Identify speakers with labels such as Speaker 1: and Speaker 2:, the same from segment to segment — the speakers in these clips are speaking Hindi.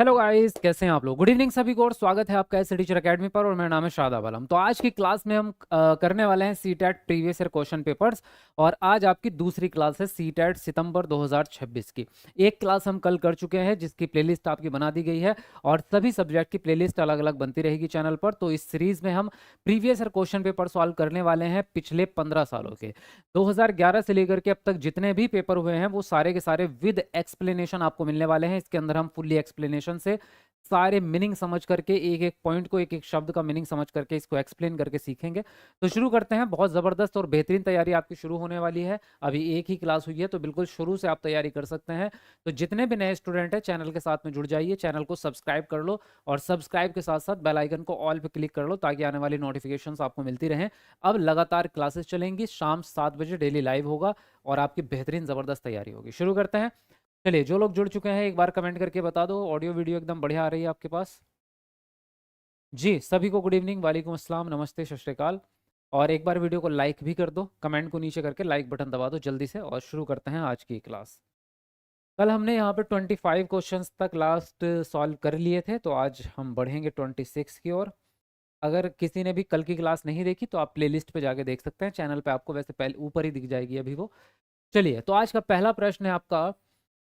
Speaker 1: हेलो गाइस, कैसे हैं आप लोग। गुड इवनिंग सभी को और स्वागत है आपका ऐसे टीचर एकेडमी पर। और मेरा नाम है शादाब आलम। तो आज की क्लास में हम करने वाले हैं CTET previous year question papers. और आज आपकी दूसरी क्लास है सीटेट सितंबर 2026 की। एक क्लास हम कल कर चुके हैं जिसकी प्लेलिस्ट आपकी बना दी गई है और सभी सब्जेक्ट की प्लेलिस्ट अलग अलग बनती रहेगी चैनल पर। तो इस सीरीज में हम previous year question paper solve करने वाले हैं पिछले 15 सालों के। 2011 से लेकर के अब तक जितने भी पेपर हुए हैं वो सारे के सारे विद एक्सप्लेनेशन आपको मिलने वाले हैं। इसके अंदर हम फुल्ली एक्सप्लेनेशन से सारे मीनिंग समझ करके एक एक पॉइंट को एक एक शब्द का मीनिंग समझ करके इसको एक्सप्लेन करके सीखेंगे। तो शुरू करते हैं। बहुत ज़बरदस्त और बेहतरीन तैयारी आपकी शुरू होने वाली है। अभी एक ही क्लास हुई है तो बिल्कुल शुरू से आप तैयारी कर सकते हैं। तो जितने भी नए स्टूडेंट हैं चैनल के साथ में जुड़ जाइए, चैनल को सब्सक्राइब कर लो और सब्सक्राइब के साथ साथ बेल आइकन को ऑल पे क्लिक कर लो ताकि आने वाली नोटिफिकेशंस आपको मिलती रहें। अब लगातार क्लासेस चलेंगी, शाम 7 बजे डेली लाइव होगा और आपकी बेहतरीन ज़बरदस्त तैयारी होगी। शुरू करते हैं। चलिए, जो लोग जुड़ चुके हैं एक बार कमेंट करके बता दो ऑडियो वीडियो एकदम बढ़िया आ रही है आपके पास। जी, सभी को गुड इवनिंग, वालेकुम अस्सलाम, नमस्ते, सत श्री अकाल। और एक बार वीडियो को लाइक भी कर दो, कमेंट को नीचे करके लाइक बटन दबा दो जल्दी से। और शुरू करते हैं आज की क्लास। कल हमने यहाँ पे 25 क्वेश्चंस तक लास्ट सॉल्व कर लिए थे, तो आज हम बढ़ेंगे 26 की ओर। अगर किसी ने भी कल की क्लास नहीं देखी तो आप प्लेलिस्ट पे जाके देख सकते हैं, चैनल पे आपको वैसे पहले ऊपर ही दिख जाएगी अभी वो। चलिए, तो आज का पहला प्रश्न है आपका।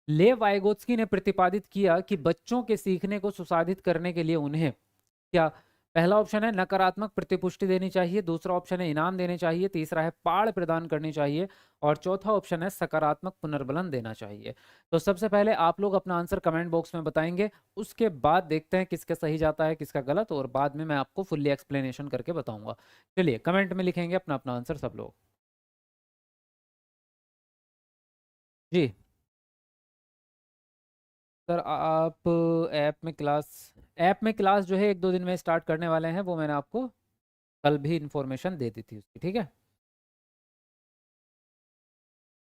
Speaker 1: ले वाइगोत्स्की ने प्रतिपादित किया कि बच्चों के सीखने को सुसाधित करने के लिए उन्हें क्या। पहला ऑप्शन है नकारात्मक प्रतिपुष्टि देनी चाहिए, दूसरा ऑप्शन है इनाम देने चाहिए, तीसरा है पाड़ प्रदान करनी चाहिए और चौथा ऑप्शन है सकारात्मक पुनर्बलन देना चाहिए। तो सबसे पहले आप लोग अपना आंसर कमेंट बॉक्स में बताएंगे, उसके बाद देखते हैं किसका सही जाता है किसका गलत, और बाद में मैं आपको फुल्ली एक्सप्लेनेशन करके बताऊंगा। चलिए, कमेंट में लिखेंगे अपना अपना आंसर सब लोग। जी सर, आप ऐप में क्लास जो है 1-2 दिन में स्टार्ट करने वाले हैं, वो मैंने आपको कल भी इंफॉर्मेशन दे दी थी उसकी, ठीक है।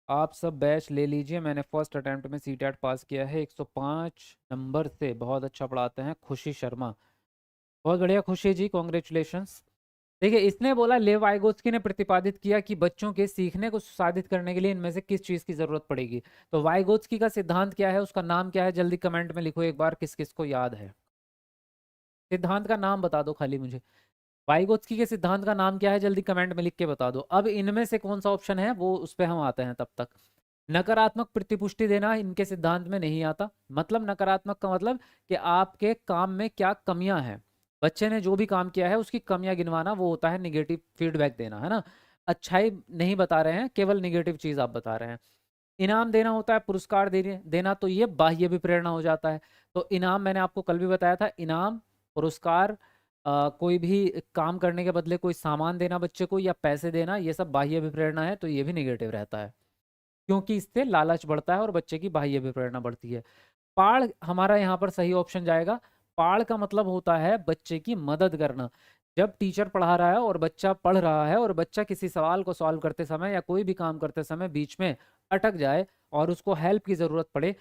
Speaker 1: आप सब बैच ले लीजिए, मैंने फर्स्ट अटेम्प्ट में सीटेट पास किया है 105 नंबर से। बहुत अच्छा पढ़ाते हैं खुशी शर्मा। बहुत बढ़िया खुशी जी, कॉन्ग्रेचुलेशंस। देखिए, इसने बोला लेव वाइगोत्स्की ने प्रतिपादित किया कि बच्चों के सीखने को सुसाधित करने के लिए इनमें से किस चीज़ की ज़रूरत पड़ेगी। तो वाइगोत्स्की का सिद्धांत क्या है, उसका नाम क्या है, जल्दी कमेंट में लिखो एक बार, किस किस को याद है। सिद्धांत का नाम बता दो खाली मुझे। वाइगोत्स्की के सिद्धांत का नाम क्या है, जल्दी कमेंट में लिख के बता दो। अब इनमें से कौन सा ऑप्शन है वो उस पर हम आते हैं। तब तक नकारात्मक प्रतिपुष्टि देना इनके सिद्धांत में नहीं आता। मतलब नकारात्मक का मतलब कि आपके काम में क्या कमियां हैं, बच्चे ने जो भी काम किया है उसकी कमियां गिनवाना, वो होता है निगेटिव फीडबैक देना, है ना। अच्छाई नहीं बता रहे हैं, केवल निगेटिव चीज आप बता रहे हैं। इनाम देना होता है, पुरस्कार देना, तो ये बाह्य भी प्रेरणा हो जाता है। तो इनाम मैंने आपको कल भी बताया था, इनाम, पुरस्कार, कोई भी काम करने के बदले कोई सामान देना बच्चे को या पैसे देना, ये सब बाह्य भी प्रेरणा है, तो ये भी निगेटिव रहता है क्योंकि इससे लालच बढ़ता है और बच्चे की बाह्य भी प्रेरणा बढ़ती है। पाड़ हमारा यहाँ पर सही ऑप्शन जाएगा। पाड़ का मतलब होता है बच्चे की मदद करना। जब टीचर पढ़ा रहा है और बच्चा पढ़ रहा है और बच्चा किसी सवाल को सॉल्व करते समय या कोई भी काम करते समय बीच में अटक जाए और उसको हेल्प की ज़रूरत पड़े,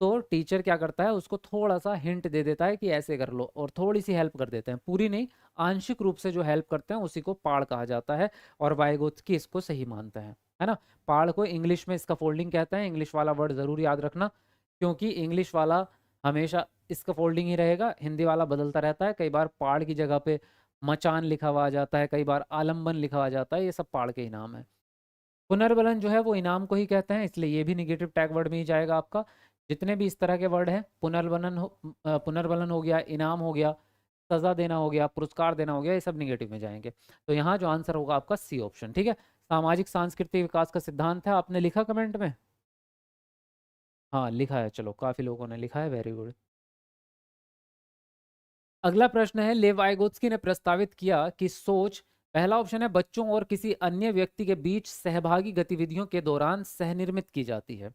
Speaker 1: तो टीचर क्या करता है, उसको थोड़ा सा हिंट दे देता है कि ऐसे कर लो और थोड़ी सी हेल्प कर देते हैं, पूरी नहीं, आंशिक रूप से जो हेल्प करते हैं उसी को पाड़ कहा जाता है। और वाइगोत्स्की इसको सही मानते हैं, है ना। पाड़ को इंग्लिश में इसका फोल्डिंग कहते हैं। इंग्लिश वाला वर्ड ज़रूर याद रखना, क्योंकि इंग्लिश वाला हमेशा इसका फोल्डिंग ही रहेगा, हिंदी वाला बदलता रहता है। कई बार पाड़ की जगह पे मचान लिखा हुआ आ जाता है, कई बार आलम्बन लिखा हुआ जाता है, ये सब पाड़ के ही नाम है। पुनर्बलन जो है वो इनाम को ही कहते हैं, इसलिए ये भी निगेटिव टैग वर्ड में ही जाएगा आपका। जितने भी इस तरह के वर्ड हैं, पुनर्बलन हो गया, इनाम हो गया, सजा देना हो गया, पुरस्कार देना हो गया, ये सब निगेटिव में जाएंगे। तो यहाँ जो आंसर होगा आपका सी ऑप्शन, ठीक है। सामाजिक सांस्कृतिक विकास का सिद्धांत है, आपने लिखा कमेंट में। हाँ लिखा है, चलो काफी लोगों ने लिखा है, वेरी गुड। अगला प्रश्न है, लेव वाइगोत्स्की ने प्रस्तावित किया कि सोच, पहला ऑप्शन है बच्चों और किसी अन्य व्यक्ति के बीच सहभागी गतिविधियों के दौरान सहनिर्मित की जाती है।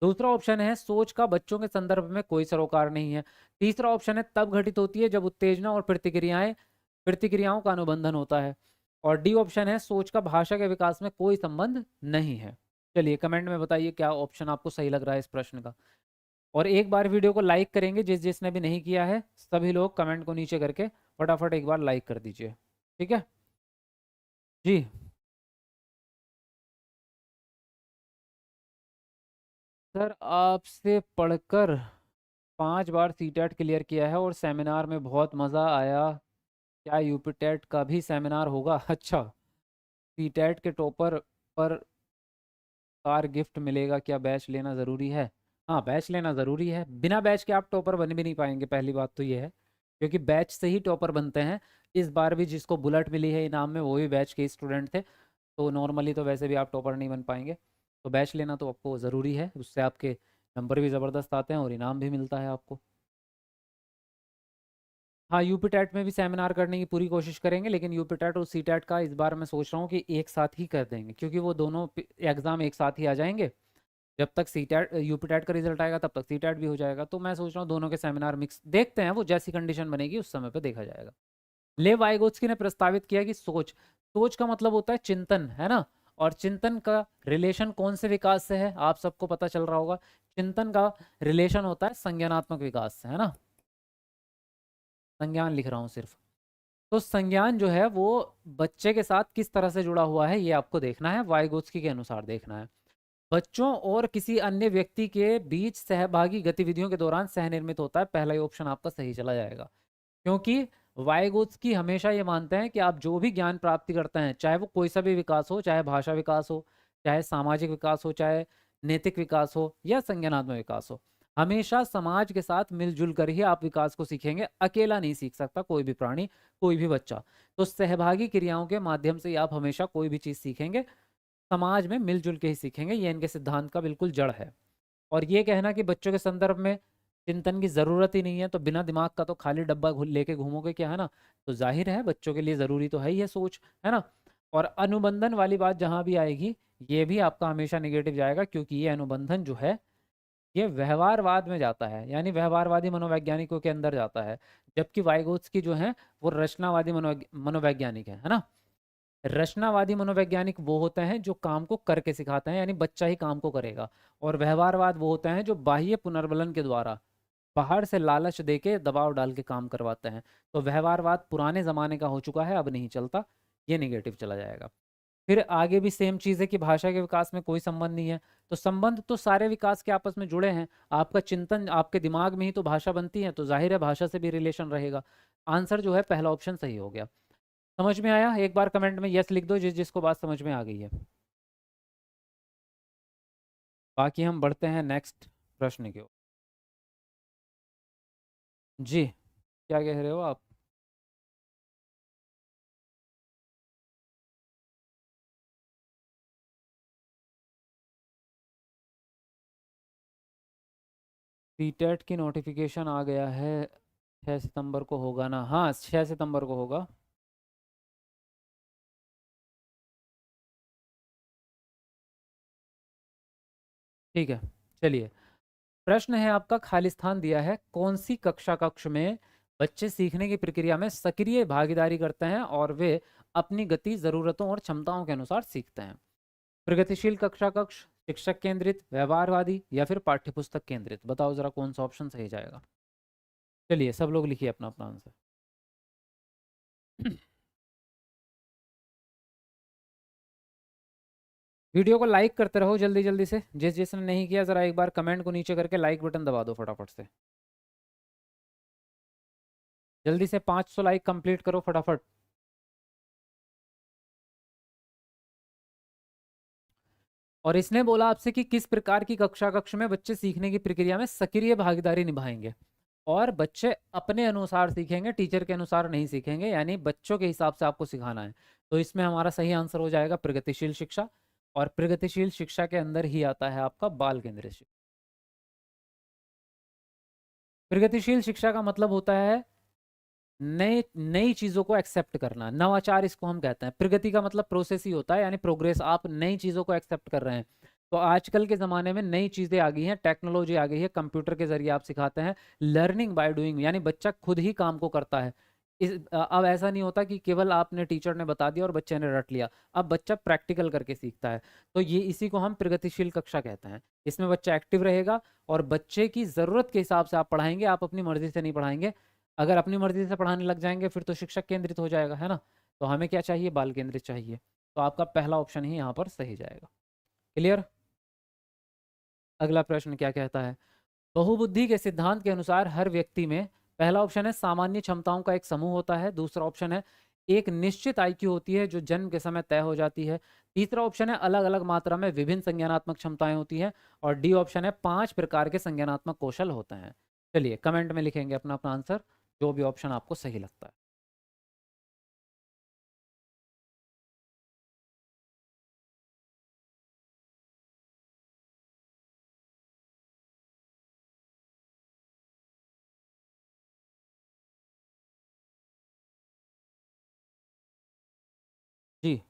Speaker 1: दूसरा ऑप्शन है सोच का बच्चों के संदर्भ में कोई सरोकार नहीं है। तीसरा ऑप्शन है तब घटित होती है जब उत्तेजना और प्रतिक्रियाओं का अनुबंधन होता है। और डी ऑप्शन है सोच का भाषा के विकास में कोई संबंध नहीं है। चलिए, कमेंट में बताइए क्या ऑप्शन आपको सही लग रहा है इस प्रश्न का। और एक बार वीडियो को लाइक करेंगे, जिसने भी नहीं किया है सभी लोग कमेंट को नीचे करके फटाफट एक बार लाइक कर दीजिए, ठीक है जी। सर, आपसे पढ़कर 5 बार सीटेट क्लियर किया है और सेमिनार में बहुत मज़ा आया। क्या यूपीटेट का भी सेमिनार होगा? अच्छा, सीटेट के टॉपर पर कार गिफ्ट मिलेगा, क्या बैच लेना ज़रूरी है? हाँ, बैच लेना ज़रूरी है, बिना बैच के आप टॉपर बन भी नहीं पाएंगे, पहली बात तो ये है, क्योंकि बैच से ही टॉपर बनते हैं। इस बार भी जिसको बुलेट मिली है इनाम में, वो भी बैच के स्टूडेंट थे, तो नॉर्मली तो वैसे भी आप टॉपर नहीं बन पाएंगे। तो बैच लेना तो आपको ज़रूरी है, उससे आपके नंबर भी ज़बरदस्त आते हैं और इनाम भी मिलता है आपको। हाँ, यूपीटेट में भी सेमिनार करने की पूरी कोशिश करेंगे, लेकिन यूपीटेट और सीटेट का इस बार मैं सोच रहा हूँ कि एक साथ ही कर देंगे, क्योंकि वो दोनों एग्ज़ाम एक साथ ही आ जाएंगे। जब तक सीटेट यूपीटेट का रिजल्ट आएगा तब तक सीटेट भी हो जाएगा, तो मैं सोच रहा हूँ दोनों के सेमिनार मिक्स देखते हैं, वो जैसी कंडीशन बनेगी उस समय पे देखा जाएगा। लेव वाइगोत्स्की ने प्रस्तावित किया कि सोच, सोच का मतलब होता है चिंतन, है ना, और चिंतन का रिलेशन कौन से विकास से है, आप सबको पता चल रहा होगा। चिंतन का रिलेशन होता है संज्ञानात्मक विकास से, है ना, संज्ञान लिख रहा हूँ सिर्फ। तो संज्ञान जो है वो बच्चे के साथ किस तरह से जुड़ा हुआ है, ये आपको देखना है, वाइगोत्स्की के अनुसार देखना है। बच्चों और किसी अन्य व्यक्ति के बीच सहभागी गतिविधियों के दौरान सहनिर्मित होता है, पहला ही ऑप्शन आपका सही चला जाएगा, क्योंकि वाइगोत्स्की हमेशा ये मानते हैं कि आप जो भी ज्ञान प्राप्ति करते हैं, चाहे वो कोई सा भी विकास हो, चाहे भाषा विकास हो, चाहे सामाजिक विकास हो, चाहे नैतिक विकास हो या संज्ञानात्मक विकास हो, हमेशा समाज के साथ मिलजुल कर ही आप विकास को सीखेंगे, अकेला नहीं सीख सकता कोई भी प्राणी, कोई भी बच्चा। तो सहभागी क्रियाओं के माध्यम से आप हमेशा कोई भी चीज़ सीखेंगे, समाज में मिलजुल के ही सीखेंगे, ये इनके सिद्धांत का बिल्कुल जड़ है। और ये कहना कि बच्चों के संदर्भ में चिंतन की ज़रूरत ही नहीं है, तो बिना दिमाग का तो खाली डब्बा लेके घूमोगे क्या, है ना, तो जाहिर है बच्चों के लिए ज़रूरी तो है ही है सोच, है ना। और अनुबंधन वाली बात जहाँ भी आएगी, ये भी आपका हमेशा निगेटिव जाएगा, क्योंकि ये अनुबंधन जो है ये व्यवहारवाद में जाता है, यानी व्यवहारवादी मनोवैज्ञानिकों के अंदर जाता है, जबकि वाइगोत्स्की जो है वो रचनावादी मनोवैज्ञानिक है ना। रचनावादी मनोवैज्ञानिक वो होते हैं जो काम को करके सिखाते हैं, यानी बच्चा ही काम को करेगा, और व्यवहारवाद वो होते हैं जो बाह्य पुनर्बलन के द्वारा बाहर से लालच देके दबाव डाल के काम करवाते हैं। तो व्यवहारवाद पुराने ज़माने का हो चुका है, अब नहीं चलता, ये नेगेटिव चला जाएगा। फिर आगे भी सेम चीज़ है कि भाषा के विकास में कोई संबंध नहीं है, तो संबंध तो सारे विकास के आपस में जुड़े हैं, आपका चिंतन आपके दिमाग में ही तो भाषा बनती है, तो जाहिर है भाषा से भी रिलेशन रहेगा। आंसर जो है पहला ऑप्शन सही हो गया। समझ में आया? एक बार कमेंट में यस लिख दो जिस जिसको बात समझ में आ गई है। बाकी हम बढ़ते हैं नेक्स्ट प्रश्न की ओर। जी, क्या कह रहे हो आप? सीटेट की नोटिफिकेशन आ गया है, 6 सितंबर को होगा ना? हाँ, 6 सितंबर को होगा। ठीक है, चलिए। प्रश्न है आपका, खालिस्तान दिया है, कौन सी कक्षा कक्ष में बच्चे सीखने की प्रक्रिया में सक्रिय भागीदारी करते हैं और वे अपनी गति, ज़रूरतों और क्षमताओं के अनुसार सीखते हैं? प्रगतिशील कक्षा कक्ष, शिक्षक केंद्रित, व्यवहारवादी या फिर पाठ्यपुस्तक केंद्रित? बताओ जरा कौन सा ऑप्शन सही जाएगा। चलिए सब लोग लिखिए अपना अपना आंसर। वीडियो को लाइक करते रहो जल्दी जल्दी से, जिस जिसने नहीं किया ज़रा एक बार कमेंट को नीचे करके लाइक बटन दबा दो फटाफट से। जल्दी से 500 लाइक कंप्लीट करो फटाफट। और इसने बोला आपसे कि किस प्रकार की कक्षा कक्ष में बच्चे सीखने की प्रक्रिया में सक्रिय भागीदारी निभाएंगे, और बच्चे अपने अनुसार सीखेंगे, टीचर के अनुसार नहीं सीखेंगे, यानी बच्चों के हिसाब से आपको सिखाना है। तो इसमें हमारा सही आंसर हो जाएगा प्रगतिशील शिक्षा, और प्रगतिशील शिक्षा के अंदर ही आता है आपका बाल केंद्रित शिक्षा। प्रगतिशील शिक्षा का मतलब होता है नए नई चीज़ों को एक्सेप्ट करना, नवाचार इसको हम कहते हैं। प्रगति का मतलब प्रोसेस ही होता है, यानी प्रोग्रेस, आप नई चीज़ों को एक्सेप्ट कर रहे हैं। तो आजकल के ज़माने में नई चीज़ें आ गई हैं, टेक्नोलॉजी आ गई है, कंप्यूटर के ज़रिए आप सिखाते हैं, लर्निंग बाय डूइंग, यानी बच्चा खुद ही काम को करता है। अब ऐसा नहीं होता कि केवल आपने टीचर ने बता दिया और बच्चे ने रट लिया, अब बच्चा प्रैक्टिकल करके सीखता है। तो ये इसी को हम प्रगतिशील कक्षा कहते हैं। इसमें बच्चा एक्टिव रहेगा और बच्चे की ज़रूरत के हिसाब से आप पढ़ाएंगे, आप अपनी मर्जी से नहीं पढ़ाएंगे। अगर अपनी मर्जी से पढ़ाने लग जाएंगे फिर तो शिक्षक केंद्रित हो जाएगा, है ना। तो हमें क्या चाहिए? बाल केंद्रित चाहिए। तो आपका पहला ऑप्शन ही यहाँ पर सही जाएगा। क्लियर? अगला प्रश्न क्या कहता है? बहुबुद्धि के सिद्धांत के अनुसार हर व्यक्ति में, पहला ऑप्शन है सामान्य क्षमताओं का एक समूह होता है, दूसरा ऑप्शन है एक निश्चित आईक्यू होती है जो जन्म के समय तय हो जाती है, तीसरा ऑप्शन है अलग अलग मात्रा में विभिन्न संज्ञानात्मक क्षमताएं होती हैं, और डी ऑप्शन है 5 प्रकार के संज्ञानात्मक कौशल होते हैं। चलिए कमेंट में लिखेंगे अपना अपना आंसर, जो भी ऑप्शन आपको सही लगता है। जी,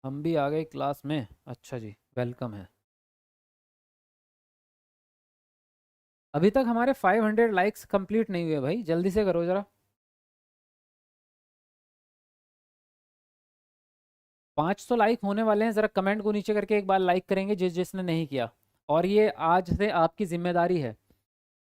Speaker 1: हम भी आ गए क्लास में। अच्छा जी, वेलकम है। अभी तक हमारे 500 लाइक्स कंप्लीट नहीं हुए भाई, जल्दी से करो जरा। 500 लाइक होने वाले हैं, ज़रा कमेंट को नीचे करके एक बार लाइक करेंगे जिसने नहीं किया। और ये आज से आपकी जिम्मेदारी है।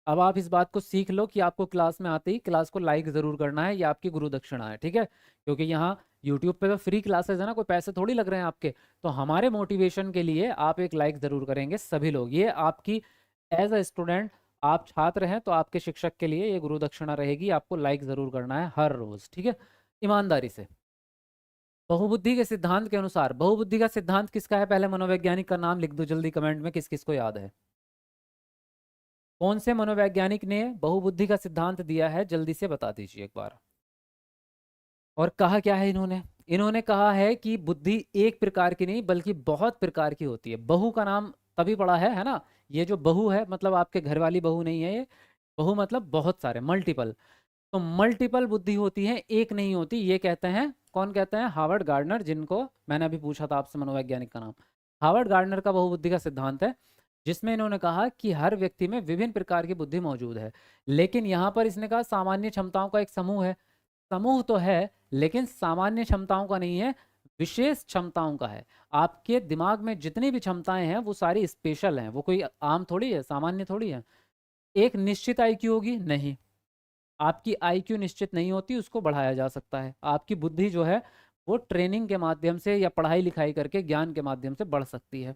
Speaker 1: अब आप इस बात को सीख लो कि आपको क्लास में आते ही क्लास को लाइक ज़रूर करना है, ये आपकी गुरु दक्षिणा है, ठीक है। क्योंकि यहाँ यूट्यूब पे तो फ्री क्लासेस है ना, कोई पैसे थोड़ी लग रहे हैं आपके। तो हमारे मोटिवेशन के लिए आप एक लाइक ज़रूर करेंगे सभी लोग, ये आपकी एज अ स्टूडेंट, आप छात्र हैं तो आपके शिक्षक के लिए ये गुरु दक्षिणा रहेगी, आपको लाइक ज़रूर करना है हर रोज़, ठीक है, ईमानदारी से। बहुबुद्धि के सिद्धांत के अनुसार, बहुबुद्धि का सिद्धांत किसका है, पहले मनोवैज्ञानिक का नाम लिख दो जल्दी कमेंट में, किस किस को याद है। कौन से मनोवैज्ञानिक ने बहुबुद्धि का सिद्धांत दिया है, जल्दी से बता दीजिए एक बार। और कहा क्या है इन्होंने, इन्होंने कहा है कि बुद्धि एक प्रकार की नहीं बल्कि बहुत प्रकार की होती है। बहू का नाम तभी पड़ा है ना, ये जो बहू है मतलब आपके घर वाली बहू नहीं है, ये बहू मतलब बहुत सारे, मल्टीपल। तो मल्टीपल बुद्धि होती है, एक नहीं होती, ये कहते हैं, कौन कहते हैं, हार्वर्ड गार्डनर, जिनको मैंने अभी पूछा था आपसे मनोवैज्ञानिक का नाम। हार्वर्ड गार्डनर का बहुबुद्धि का सिद्धांत है, जिसमें इन्होंने कहा कि हर व्यक्ति में विभिन्न प्रकार की बुद्धि मौजूद है। लेकिन यहाँ पर इसने कहा सामान्य क्षमताओं का एक समूह है। समूह तो है लेकिन सामान्य क्षमताओं का नहीं है, विशेष क्षमताओं का है। आपके दिमाग में जितनी भी क्षमताएं हैं वो सारी स्पेशल हैं, वो कोई आम थोड़ी है, सामान्य थोड़ी है। एक निश्चित आईक्यू होगी नहीं, आपकी आईक्यू निश्चित नहीं होती, उसको बढ़ाया जा सकता है। आपकी बुद्धि जो है वो ट्रेनिंग के माध्यम से या पढ़ाई लिखाई करके ज्ञान के माध्यम से बढ़ सकती है।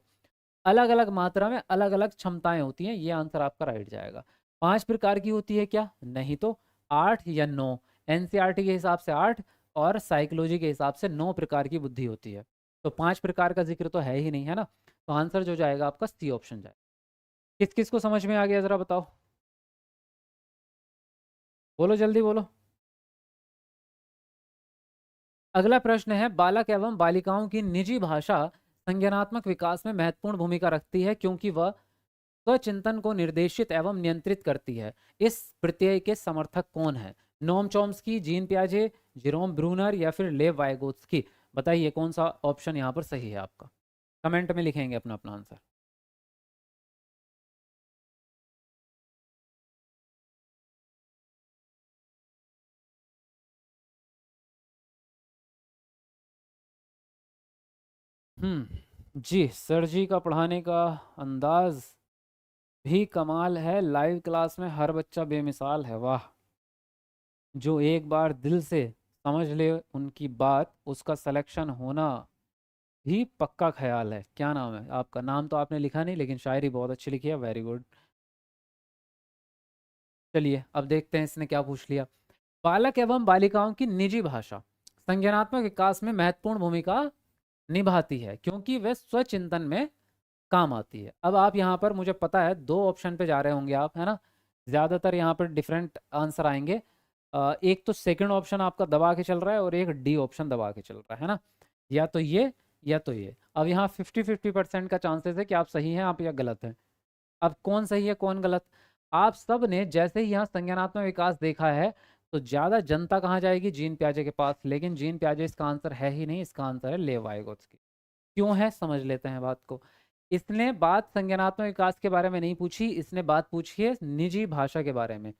Speaker 1: अलग अलग मात्रा में अलग अलग क्षमताएं होती हैं, ये आंसर आपका राइट जाएगा। 5 प्रकार की होती है क्या, नहीं तो 8 या 9। एनसीईआरटी के हिसाब से 8 और साइकोलॉजी के हिसाब से 9 प्रकार की बुद्धि होती है। तो 5 प्रकार का जिक्र तो है ही नहीं, है ना। तो आंसर जो जाएगा आपका सी ऑप्शन जाएगा। किस किस को समझ में आ गया जरा बताओ, बोलो जल्दी बोलो। अगला प्रश्न है, बालक एवं बालिकाओं की निजी भाषा संज्ञानात्मक विकास में महत्वपूर्ण भूमिका रखती है क्योंकि वह स्वचिंतन को निर्देशित एवं नियंत्रित करती है। इस प्रत्यय के समर्थक कौन है, Noam Chomsky, gene पियाजे, Jerome Bruner या फिर लेव वाइगोत्स्की। बताइए कौन सा ऑप्शन यहाँ पर सही है आपका, कमेंट में लिखेंगे अपना अपना आंसर। जी, सर जी का पढ़ाने का अंदाज भी कमाल है, लाइव क्लास में हर बच्चा बेमिसाल है, वाह। जो एक बार दिल से समझ ले उनकी बात, उसका सिलेक्शन होना भी पक्का ख्याल है। क्या नाम है आपका, नाम तो आपने लिखा नहीं लेकिन शायरी बहुत अच्छी लिखी है, वेरी गुड। चलिए अब देखते हैं इसने क्या पूछ लिया। बालक एवं बालिकाओं की निजी भाषा संज्ञानात्मक विकास में महत्वपूर्ण भूमिका निभाती है क्योंकि वे स्वचिंतन में काम आती है। अब आप यहाँ पर, मुझे पता है 2 ऑप्शन पे जा रहे होंगे आप, है ना, ज़्यादातर यहाँ पर डिफरेंट आंसर आएंगे। एक तो सेकंड ऑप्शन आपका दबा के चल रहा है और एक डी ऑप्शन दबा के चल रहा है ना, या तो ये या तो ये। अब यहाँ 50-50% का चांसेस है कि आप सही हैं आप या गलत हैं। अब कौन सही है कौन गलत, आप सब ने जैसे ही यहाँ संज्ञानात्मक विकास देखा है तो ज़्यादा जनता कहाँ जाएगी, जीन प्याजे के पास। लेकिन जीन प्याजे इसका आंसर है ही नहीं, इसका आंसर है लेव वाइगोत्स्की। क्यों है समझ लेते हैं बात को। इसने बात संज्ञानात्मक विकास के बारे में नहीं पूछी, इसने बात पूछी है निजी भाषा के बारे में।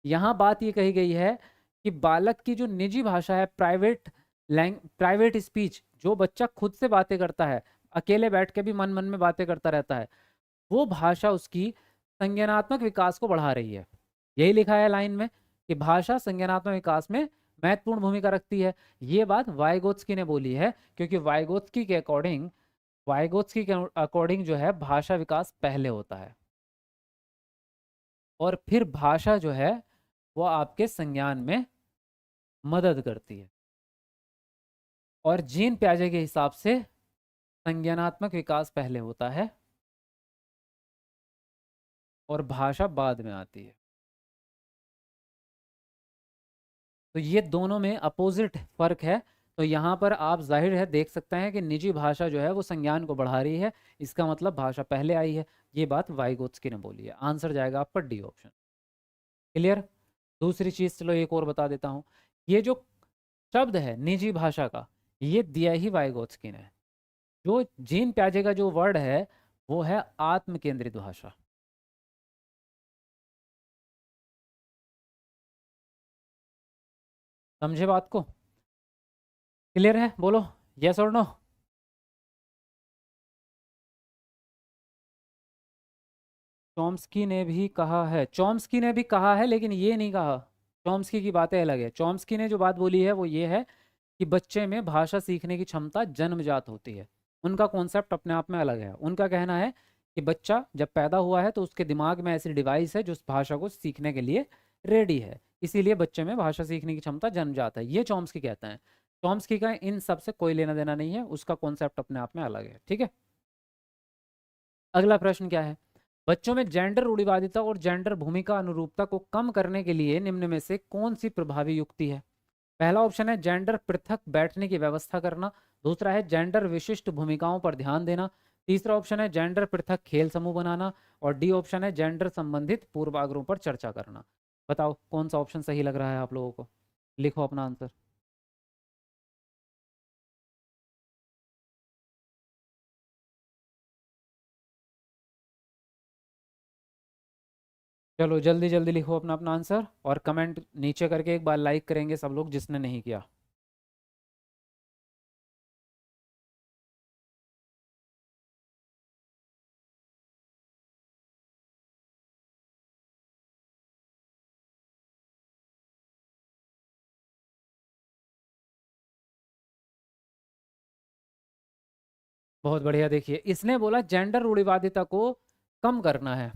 Speaker 1: यहाँ बात ये कही गई है कि बालक की जो निजी भाषा है, प्राइवेट स्पीच, जो बच्चा खुद से बातें करता है, अकेले बैठ के भी मन मन में बातें करता रहता है, वो भाषा उसकी संज्ञानात्मक विकास को बढ़ा रही है। यही लिखा है लाइन में कि भाषा संज्ञानात्मक विकास में महत्वपूर्ण भूमिका रखती है। ये बात वाइगोत्स्की ने बोली है, क्योंकि वाइगोत्स्की के अकॉर्डिंग जो है भाषा विकास पहले होता है। और फिर भाषा जो है वो आपके संज्ञान में मदद करती है। और जीन प्याजे के हिसाब से संज्ञानात्मक विकास पहले होता है और भाषा बाद में आती है। तो ये दोनों में अपोजिट फर्क है। तो यहाँ पर आप जाहिर है देख सकते हैं कि निजी भाषा जो है वो संज्ञान को बढ़ा रही है, इसका मतलब भाषा पहले आई है। ये बात वाइगोत्स्की ने बोली है। आंसर जाएगा आपका डी ऑप्शन। क्लियर। दूसरी चीज चलो एक और बता देता हूँ। ये जो शब्द है निजी भाषा का, ये दिया ही वाइगोत्स्की ने। जो जीन प्याजे का जो वर्ड है वो है आत्म केंद्रित भाषा। समझे बात को? क्लियर है? बोलो यस और नो। चॉम्स्की ने भी कहा है, चॉम्स्की ने भी कहा है, लेकिन ये नहीं कहा। चॉम्स्की की बातें अलग है। चॉम्स्की ने जो बात बोली है वो ये है कि बच्चे में भाषा सीखने की क्षमता जन्मजात होती है। उनका कॉन्सेप्ट अपने आप में अलग है। उनका कहना है कि बच्चा जब पैदा हुआ है तो उसके दिमाग में ऐसी डिवाइस है जो उस भाषा को सीखने के लिए रेडी है, इसीलिए बच्चे में भाषा सीखने की क्षमता जन्मजात है। ये चॉम्स्की कहता है। चॉम्स्की का इन सब से कोई लेना देना नहीं है, उसका कॉन्सेप्ट अपने आप में अलग है। ठीक है। अगला प्रश्न क्या है? बच्चों में जेंडर रूढ़िवादिता और जेंडर भूमिका अनुरूपता को कम करने के लिए निम्न में से कौन सी प्रभावी युक्ति है? पहला ऑप्शन है जेंडर पृथक बैठने की व्यवस्था करना। दूसरा है जेंडर विशिष्ट भूमिकाओं पर ध्यान देना। तीसरा ऑप्शन है जेंडर पृथक खेल समूह बनाना। और डी ऑप्शन है जेंडर संबंधित पूर्वाग्रहों पर चर्चा करना। बताओ कौन सा ऑप्शन सही लग रहा है आप लोगों को? लिखो अपना आंसर। चलो जल्दी जल्दी लिखो अपना अपना आंसर, और कमेंट नीचे करके एक बार लाइक करेंगे सब लोग जिसने नहीं किया। बहुत बढ़िया। देखिए इसने बोला जेंडर रूढ़िवादिता को कम करना है।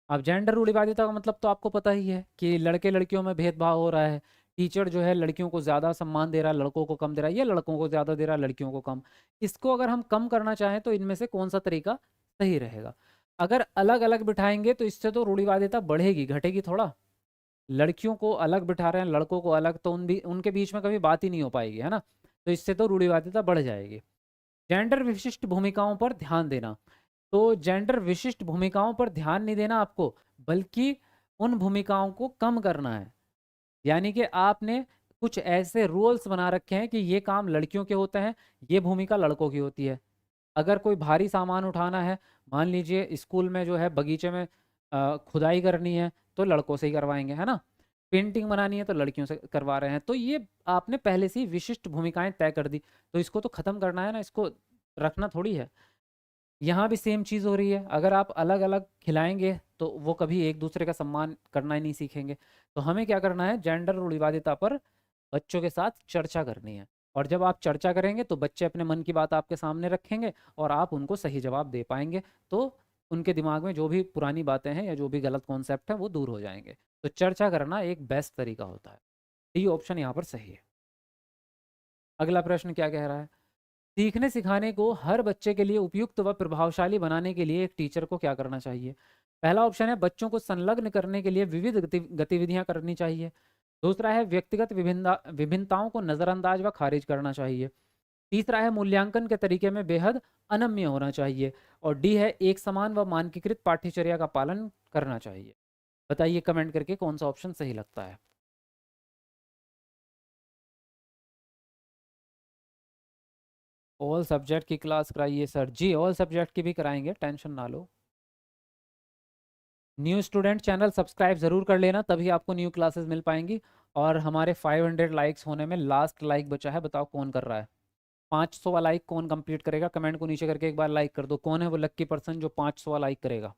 Speaker 1: अब जेंडर रूढ़िवादिता का मतलब तो आपको पता ही है कि लड़के लड़कियों में भेदभाव हो रहा है। टीचर जो है लड़कियों को ज़्यादा सम्मान दे रहा है, लड़कों को कम दे रहा है, या लड़कों को ज़्यादा दे रहा है, लड़कियों को कम। इसको अगर हम कम करना चाहें तो इनमें से कौन सा तरीका सही रहेगा? अगर अलग अलग बिठाएंगे तो इससे तो रूढ़िवादिता बढ़ेगी, घटेगी थोड़ा। लड़कियों को अलग बिठा रहे हैं, लड़कों को अलग, तो उनके बीच में कभी बात ही नहीं हो पाएगी, है ना? तो इससे तो रूढ़िवादिता बढ़ जाएगी। जेंडर विशिष्ट भूमिकाओं पर ध्यान देना। तो जेंडर विशिष्ट भूमिकाओं पर ध्यान नहीं देना आपको, बल्कि उन भूमिकाओं को कम करना है। यानी कि आपने कुछ ऐसे रूल्स बना रखे हैं कि ये काम लड़कियों के होते हैं, ये भूमिका लड़कों की होती है। अगर कोई भारी सामान उठाना है, मान लीजिए स्कूल में जो है बगीचे में खुदाई करनी है, तो लड़कों से ही करवाएंगे, है ना? पेंटिंग बनानी है तो लड़कियों से करवा रहे हैं। तो ये आपने पहले से ही विशिष्ट भूमिकाएं तय कर दी, तो इसको तो खत्म करना है ना, इसको रखना थोड़ी है। यहाँ भी सेम चीज़ हो रही है। अगर आप अलग अलग खिलाएंगे तो वो कभी एक दूसरे का सम्मान करना ही नहीं सीखेंगे। तो हमें क्या करना है, जेंडर रूढ़िवादिता पर बच्चों के साथ चर्चा करनी है। और जब आप चर्चा करेंगे तो बच्चे अपने मन की बात आपके सामने रखेंगे और आप उनको सही जवाब दे पाएंगे। तो उनके दिमाग में जो भी पुरानी बातें हैं या जो भी गलत कॉन्सेप्ट हैं वो दूर हो जाएंगे। तो चर्चा करना एक बेस्ट तरीका होता है। डी ऑप्शन यहाँ पर सही है। अगला प्रश्न क्या कह रहा है? सीखने सिखाने को हर बच्चे के लिए उपयुक्त व प्रभावशाली बनाने के लिए एक टीचर को क्या करना चाहिए? पहला ऑप्शन है बच्चों को संलग्न करने के लिए विविध गतिविधियां करनी चाहिए। दूसरा है व्यक्तिगत विभिन्नताओं को नज़रअंदाज व खारिज करना चाहिए। तीसरा है मूल्यांकन के तरीके में बेहद अनम्य होना चाहिए। और डी है एक समान व मानकीकृत पाठ्यचर्या का पालन करना चाहिए। बताइए कमेंट करके कौन सा ऑप्शन सही लगता है। ऑल सब्जेक्ट की क्लास कराइए सर जी, ऑल सब्जेक्ट की भी कराएंगे, टेंशन ना लो। न्यू स्टूडेंट चैनल सब्सक्राइब ज़रूर कर लेना, तभी आपको न्यू क्लासेस मिल पाएंगी। और हमारे 500 लाइक्स होने में लास्ट लाइक बचा है, बताओ कौन कर रहा है? 500 लाइक कौन कंप्लीट करेगा? कमेंट को नीचे करके एक बार लाइक कर दो। कौन है वो लक्की पर्सन जो 500 लाइक करेगा?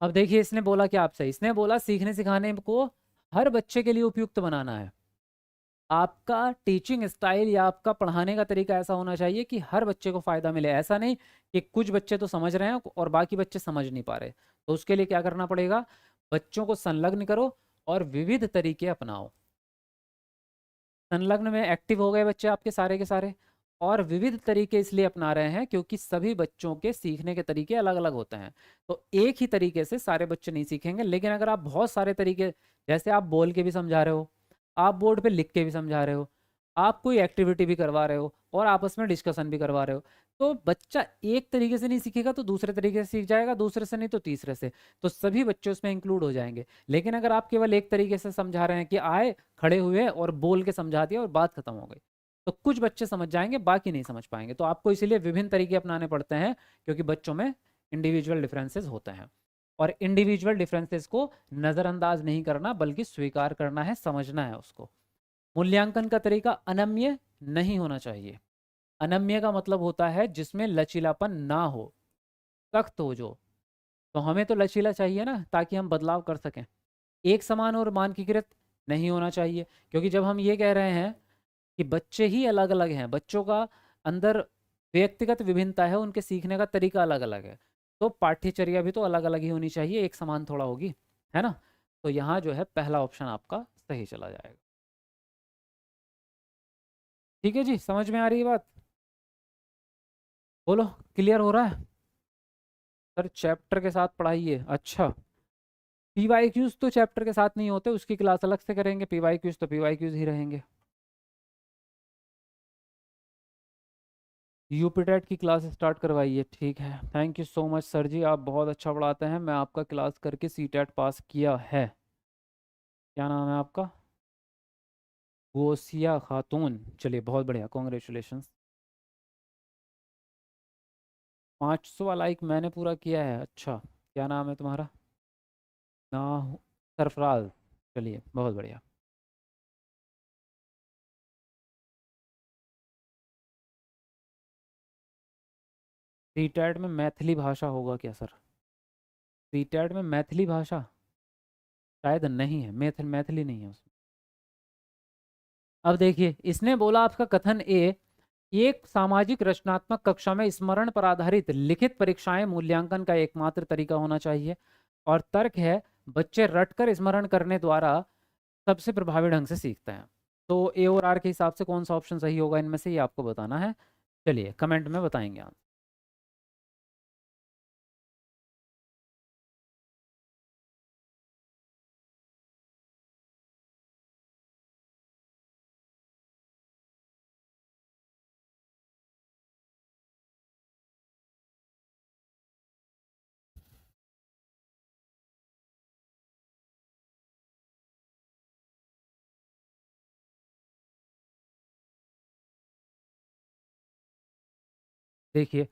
Speaker 1: अब देखिए इसने बोला क्या आपसे, इसने बोला सीखने सिखाने को हर बच्चे के लिए उपयुक्त बनाना है। आपका टीचिंग स्टाइल या आपका पढ़ाने का तरीका ऐसा होना चाहिए कि हर बच्चे को फ़ायदा मिले। ऐसा नहीं कि कुछ बच्चे तो समझ रहे हैं और बाकी बच्चे समझ नहीं पा रहे। तो उसके लिए क्या करना पड़ेगा, बच्चों को संलग्न करो और विविध तरीके अपनाओ। संलग्न में एक्टिव हो गए बच्चे आपके सारे के सारे, और विविध तरीके इसलिए अपना रहे हैं क्योंकि सभी बच्चों के सीखने के तरीके अलग अलग होते हैं। तो एक ही तरीके से सारे बच्चे नहीं सीखेंगे, लेकिन अगर आप बहुत सारे तरीके, जैसे आप बोल के भी समझा रहे हो, आप बोर्ड पे लिख के भी समझा रहे हो, आप कोई एक्टिविटी भी करवा रहे हो और आपस में डिस्कशन भी करवा रहे हो, तो बच्चा एक तरीके से नहीं सीखेगा तो दूसरे तरीके से सीख जाएगा, दूसरे से नहीं तो तीसरे से। तो सभी बच्चे उसमें इंक्लूड हो जाएंगे। लेकिन अगर आप केवल एक तरीके से समझा रहे हैं कि आए, खड़े हुए और बोल के समझा दिया और बात खत्म हो गई, तो कुछ बच्चे समझ जाएंगे, बाकी नहीं समझ पाएंगे। तो आपको इसीलिए विभिन्न तरीके अपनाने पड़ते हैं, क्योंकि बच्चों में इंडिविजुअल डिफरेंसेस होते हैं। और इंडिविजुअल डिफरेंसेस को नज़रअंदाज नहीं करना, बल्कि स्वीकार करना है, समझना है उसको। मूल्यांकन का तरीका अनम्य नहीं होना चाहिए। अनम्य का मतलब होता है जिसमें लचीलापन ना हो, सख्त हो जो। तो हमें तो लचीला चाहिए ना, ताकि हम बदलाव कर सकें। एक समान और मानकीकृत नहीं होना चाहिए, क्योंकि जब हम ये कह रहे हैं कि बच्चे ही अलग अलग हैं, बच्चों का अंदर व्यक्तिगत विभिन्नता है, उनके सीखने का तरीका अलग अलग है, तो पाठ्यचर्या भी तो अलग अलग ही होनी चाहिए, एक समान थोड़ा होगी, है ना। तो यहाँ जो है पहला ऑप्शन आपका सही चला जाएगा। ठीक है जी, समझ में आ रही है बात? बोलो, क्लियर हो रहा है? सर चैप्टर के साथ पढ़ाइए, अच्छा। पीवाईक्यूज तो चैप्टर के साथ नहीं होते, उसकी क्लास अलग से करेंगे। पीवाईक्यूज तो पीवाईक्यूज ही रहेंगे। यूपीटेट की क्लास स्टार्ट करवाइए, ठीक है। Thank you so much sir ji, आप बहुत अच्छा पढ़ाते हैं। मैं आपका क्लास करके सीटेट पास किया है। क्या नाम है आपका? गोसिया खातून, चलिए बहुत बढ़िया, कॉन्ग्रेचुलेशंस। 500 वाला एक मैंने पूरा किया है, अच्छा। क्या नाम है तुम्हारा? ना, सरफराज, चलिए बहुत बढ़िया। सीटेट में मैथिली भाषा होगा क्या सर? सीटेट में मैथिली भाषा शायद नहीं है, मैथिली नहीं है उसमें। अब देखिए, इसने बोला आपका कथन ए, एक सामाजिक रचनात्मक कक्षा में स्मरण पर आधारित लिखित परीक्षाएं मूल्यांकन का एकमात्र तरीका होना चाहिए। और तर्क है, बच्चे रटकर स्मरण करने द्वारा सबसे प्रभावी ढंग से सीखते हैं। तो ए और आर के हिसाब से कौन सा ऑप्शन सही होगा इनमें से, ये आपको बताना है। चलिए कमेंट में बताएंगे आप। देखिए,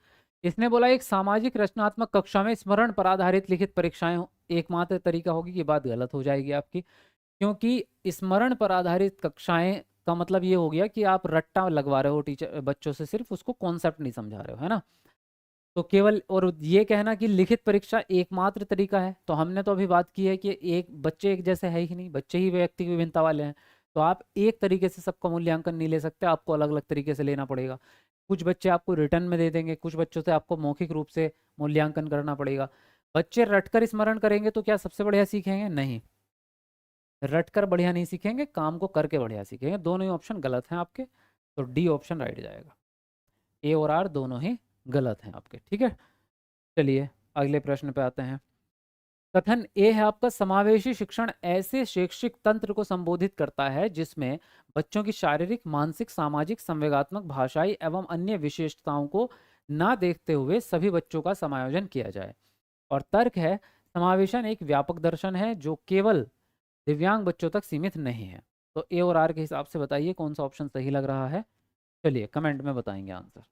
Speaker 1: इसने बोला एक सामाजिक रचनात्मक कक्षा में स्मरण पर आधारित लिखित परीक्षाएं एकमात्र तरीका होगी, ये बात गलत हो जाएगी आपकी। क्योंकि स्मरण पर आधारित कक्षाएं का मतलब ये हो गया कि आप रट्टा लगवा रहे हो टीचर बच्चों से, सिर्फ उसको कॉन्सेप्ट नहीं समझा रहे हो, है ना। तो केवल, और ये कहना कि लिखित परीक्षा एकमात्र तरीका है, तो हमने तो अभी बात की है कि एक बच्चे एक जैसे है ही नहीं, बच्चे ही व्यक्ति की विभिन्नता वाले हैं। तो आप एक तरीके से सबका मूल्यांकन नहीं ले सकते, आपको अलग अलग तरीके से लेना पड़ेगा। कुछ बच्चे आपको रिटर्न में दे देंगे, कुछ बच्चों से आपको मौखिक रूप से मूल्यांकन करना पड़ेगा। बच्चे रटकर स्मरण करेंगे तो क्या सबसे बढ़िया सीखेंगे? नहीं, रटकर बढ़िया नहीं सीखेंगे, काम को करके बढ़िया सीखेंगे। दोनों ही ऑप्शन गलत हैं आपके, तो डी ऑप्शन राइट जाएगा। ए और आर दोनों ही गलत हैं आपके, ठीक है। चलिए अगले प्रश्न पे आते हैं। कथन ए है आपका, समावेशी शिक्षण ऐसे शैक्षिक तंत्र को संबोधित करता है जिसमें बच्चों की शारीरिक, मानसिक, सामाजिक, संवेगात्मक, भाषाई एवं अन्य विशेषताओं को ना देखते हुए सभी बच्चों का समायोजन किया जाए। और तर्क है, समावेशन एक व्यापक दर्शन है जो केवल दिव्यांग बच्चों तक सीमित नहीं है। तो ए और आर के हिसाब से बताइए कौन सा ऑप्शन सही लग रहा है। चलिए कमेंट में बताएंगे आंसर।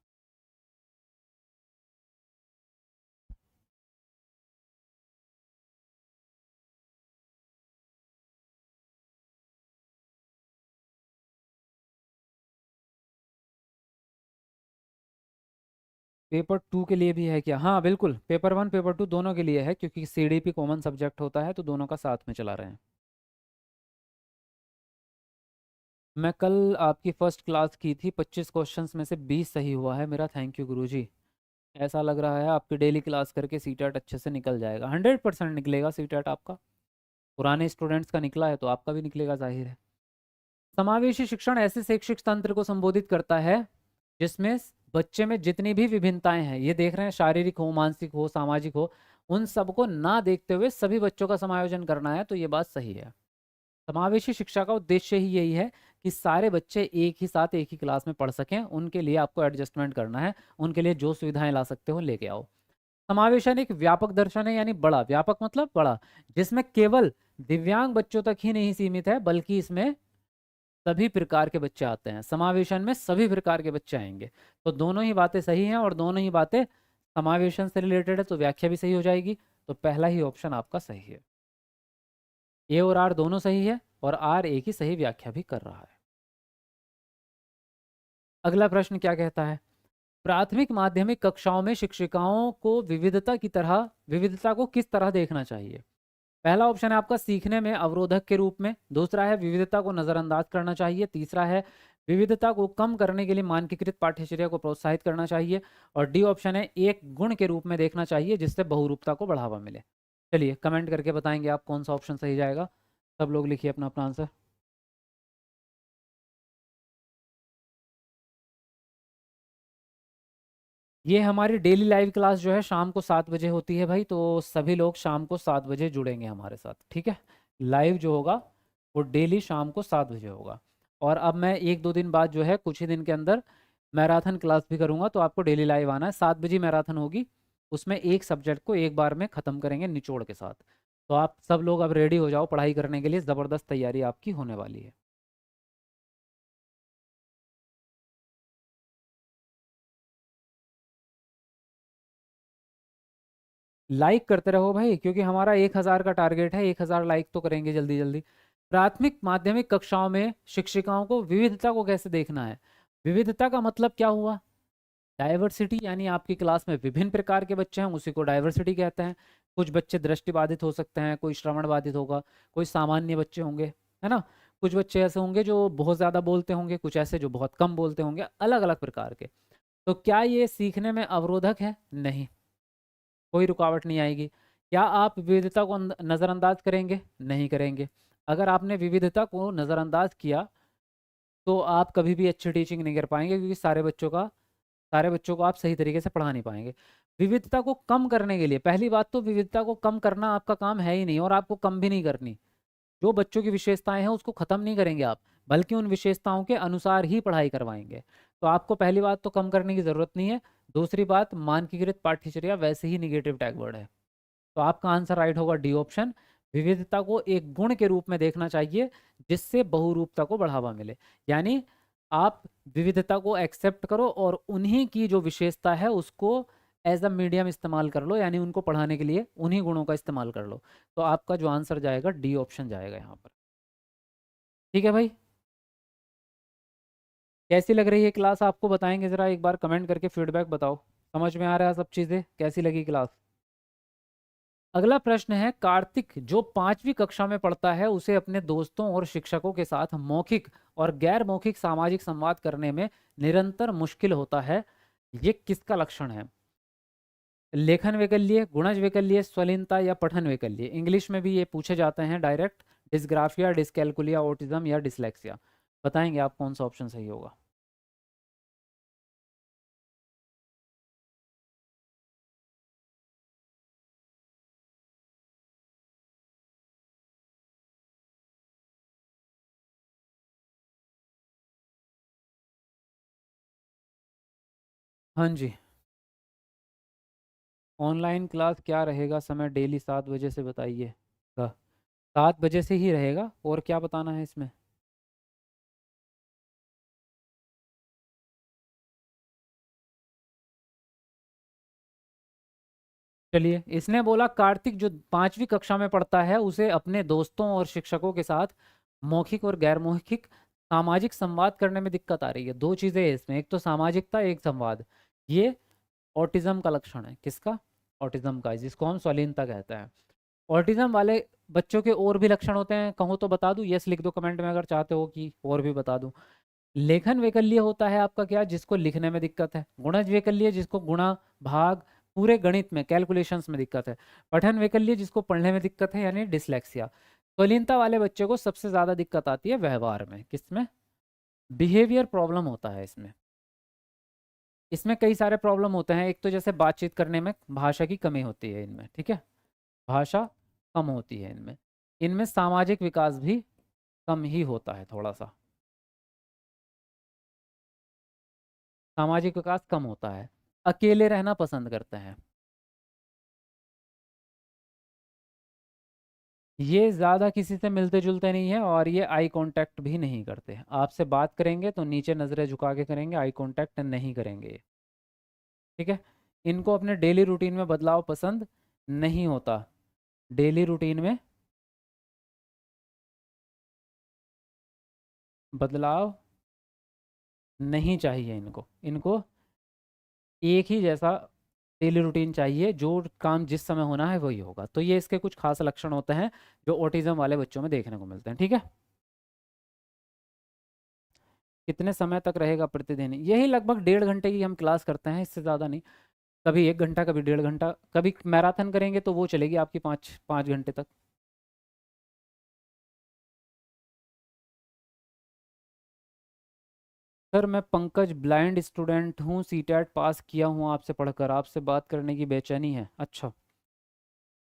Speaker 1: पेपर 2 के लिए भी है क्या? हाँ बिल्कुल, पेपर 1 पेपर 2 दोनों के लिए है, क्योंकि सीडीपी कॉमन सब्जेक्ट होता है, तो दोनों का साथ में चला रहे हैं। मैं कल आपकी फर्स्ट क्लास की थी, 25 क्वेश्चंस में से 20 सही हुआ है मेरा। थैंक यू गुरुजी। ऐसा लग रहा है आपकी डेली क्लास करके सीटेट अच्छे से निकल जाएगा। 100% निकलेगा सीटेट आपका। पुराने स्टूडेंट्स का निकला है तो आपका भी निकलेगा, जाहिर है। समावेशी शिक्षण ऐसे शैक्षिक तंत्र को संबोधित करता है जिसमें बच्चे में जितनी भी विभिन्नताएं हैं, ये देख रहे हैं, शारीरिक हो, मानसिक हो, सामाजिक हो, उन सबको ना देखते हुए सभी बच्चों का समायोजन करना है। तो ये बात सही है। समावेशी शिक्षा का उद्देश्य ही यही है कि सारे बच्चे एक ही साथ एक ही क्लास में पढ़ सकें। उनके लिए आपको एडजस्टमेंट करना है, उनके लिए जो सुविधाएं ला सकते हो लेके आओ। समावेशन एक व्यापक दर्शन है, यानी बड़ा, व्यापक मतलब बड़ा, जिसमें केवल दिव्यांग बच्चों तक ही नहीं सीमित है, बल्कि इसमें सभी प्रकार के बच्चे आते हैं। समावेशन में सभी प्रकार के बच्चे आएंगे। तो दोनों ही बातें सही हैं और दोनों ही बातें समावेशन से रिलेटेड है, तो व्याख्या भी सही हो जाएगी। तो पहला ही ऑप्शन आपका सही है। ए और आर दोनों सही है और आर ए की सही व्याख्या भी कर रहा है। अगला प्रश्न क्या कहता है? प्राथमिक माध्यमिक कक्षाओं में शिक्षिकाओं को विविधता को किस तरह देखना चाहिए? पहला ऑप्शन है आपका सीखने में अवरोधक के रूप में, दूसरा है विविधता को नजरअंदाज करना चाहिए, तीसरा है विविधता को कम करने के लिए मानकीकृत पाठ्यचर्या को प्रोत्साहित करना चाहिए, और डी ऑप्शन है एक गुण के रूप में देखना चाहिए जिससे बहुरूपता को बढ़ावा मिले। चलिए कमेंट करके बताएंगे आप कौन सा ऑप्शन सही जाएगा। सब लोग लिखिए अपना अपना आंसर। ये हमारी डेली लाइव क्लास जो है शाम को 7 बजे होती है भाई, तो सभी लोग शाम को 7 बजे जुड़ेंगे हमारे साथ, ठीक है। लाइव जो होगा वो डेली शाम को 7 बजे होगा। और अब मैं 1-2 दिन बाद जो है, कुछ ही दिन के अंदर मैराथन क्लास भी करूँगा, तो आपको डेली लाइव आना है। 7 बजे मैराथन होगी, उसमें एक सब्जेक्ट को एक बार में ख़त्म करेंगे निचोड़ के साथ। तो आप सब लोग अब रेडी हो जाओ पढ़ाई करने के लिए, ज़बरदस्त तैयारी आपकी होने वाली है। लाइक करते रहो भाई, क्योंकि हमारा 1,000 का टारगेट है। 1,000 लाइक तो करेंगे जल्दी जल्दी। प्राथमिक माध्यमिक कक्षाओं में शिक्षिकाओं को विविधता को कैसे देखना है? विविधता का मतलब क्या हुआ? डाइवर्सिटी, यानी आपकी क्लास में विभिन्न प्रकार के बच्चे हैं, उसी को डाइवर्सिटी कहते हैं। कुछ बच्चे दृष्टि बाधित हो सकते हैं, कोई श्रवण बाधित होगा, कोई सामान्य बच्चे होंगे, है ना। कुछ बच्चे ऐसे होंगे जो बहुत ज़्यादा बोलते होंगे, कुछ ऐसे जो बहुत कम बोलते होंगे, अलग अलग प्रकार के। तो क्या ये सीखने में अवरोधक है? नहीं, कोई रुकावट नहीं आएगी। क्या आप विविधता को नज़रअंदाज करेंगे? नहीं करेंगे। अगर आपने विविधता को नज़रअंदाज किया तो आप कभी भी अच्छी टीचिंग नहीं कर पाएंगे, क्योंकि सारे बच्चों को आप सही तरीके से पढ़ा नहीं पाएंगे। विविधता को कम करने के लिए, पहली बात तो विविधता को कम करना आपका काम है ही नहीं, और आपको कम भी नहीं करनी। जो बच्चों की विशेषताएं हैं उसको ख़त्म नहीं करेंगे आप, बल्कि उन विशेषताओं के अनुसार ही पढ़ाई करवाएंगे। तो आपको पहली बात तो कम करने की ज़रूरत नहीं है। दूसरी बात, मानकीकृत पाठ्यचर्या वैसे ही निगेटिव टैग वर्ड है। तो आपका आंसर राइट होगा डी ऑप्शन। विविधता को एक गुण के रूप में देखना चाहिए जिससे बहुरूपता को बढ़ावा मिले। यानी आप विविधता को एक्सेप्ट करो और उन्हीं की जो विशेषता है उसको एज अ मीडियम इस्तेमाल कर लो, यानी उनको पढ़ाने के लिए उन्हीं गुणों का इस्तेमाल कर लो। तो आपका जो आंसर जाएगा डी ऑप्शन जाएगा यहाँ पर। ठीक है भाई, कैसी लग रही है क्लास आपको? बताएंगे ज़रा एक बार कमेंट करके, फीडबैक बताओ। समझ में आ रहा है सब चीज़ें? कैसी लगी क्लास? अगला प्रश्न है, कार्तिक जो 5वीं कक्षा में पढ़ता है उसे अपने दोस्तों और शिक्षकों के साथ मौखिक और गैर मौखिक सामाजिक संवाद करने में निरंतर मुश्किल होता है, ये किसका लक्षण है? लेखन वैकल्य, गुणज वैकल्य, स्वलीनता या पठन वैकल्य। इंग्लिश में भी ये पूछे जाते हैं डायरेक्ट। डिस्ग्राफिया, डिसकैलकुलिया, ऑटिज्म या डिसलेक्सिया। बताएंगे आप कौन सा ऑप्शन सही होगा? हाँ जी। ऑनलाइन क्लास क्या रहेगा समय? डेली 7 बजे से बताइए। 7 बजे से ही रहेगा, और क्या बताना है इसमें? चलिए, इसने बोला कार्तिक जो 5वीं कक्षा में पढ़ता है उसे अपने दोस्तों और शिक्षकों के साथ मौखिक और गैर मौखिक सामाजिक संवाद करने में दिक्कत आ रही है। दो चीजें हैं इसमें, एक तो सामाजिकता, एक संवाद। ये ऑटिज्म का लक्षण है। किसका? ऑटिज्म का, जिसको हम स्वालीनता कहते हैं। ऑटिज्म वाले बच्चों के और भी लक्षण होते हैं, कहूँ तो बता दूं? यस लिख दो कमेंट में अगर चाहते हो कि और भी बता दूं। लेखन वैकल्य होता है आपका क्या, जिसको लिखने में दिक्कत है। गुणज वैकल्य जिसको गुणा भाग पूरे गणित में कैलकुलेशंस में दिक्कत है। पठन वैकल्य जिसको पढ़ने में दिक्कत है यानी डिसलेक्सिया। कुलीनता वाले बच्चे को सबसे ज़्यादा दिक्कत आती है व्यवहार में। किसमें? बिहेवियर प्रॉब्लम होता है इसमें। इसमें कई सारे प्रॉब्लम होते हैं। एक तो जैसे बातचीत करने में भाषा की कमी होती है इनमें, ठीक है, भाषा कम होती है इनमें। इनमें सामाजिक विकास भी कम ही होता है, थोड़ा सा सामाजिक विकास कम होता है। अकेले रहना पसंद करते हैं। ये ज़्यादा किसी से मिलते जुलते नहीं है और ये आई कांटेक्ट भी नहीं करते। आपसे बात करेंगे तो नीचे नज़रें झुका के करेंगे, आई कांटेक्ट नहीं करेंगे, ठीक है। इनको अपने डेली रूटीन में बदलाव पसंद नहीं होता। डेली रूटीन में बदलाव नहीं चाहिए इनको। इनको एक ही जैसा डेली रूटीन चाहिए, जो काम जिस समय होना है वही होगा। तो ये इसके कुछ खास लक्षण होते हैं जो ऑटिज्म वाले बच्चों में देखने को मिलते हैं, ठीक है। कितने समय तक रहेगा प्रतिदिन? यही लगभग 1.5 घंटे की हम क्लास करते हैं, इससे ज़्यादा नहीं। कभी 1 घंटा, कभी 1.5 घंटा, कभी मैराथन करेंगे तो वो चलेगी आपकी 5 5 घंटे तक। सर मैं पंकज ब्लाइंड स्टूडेंट हूँ, सीटेट पास किया हूँ आपसे पढ़कर, आपसे बात करने की बेचैनी है। अच्छा,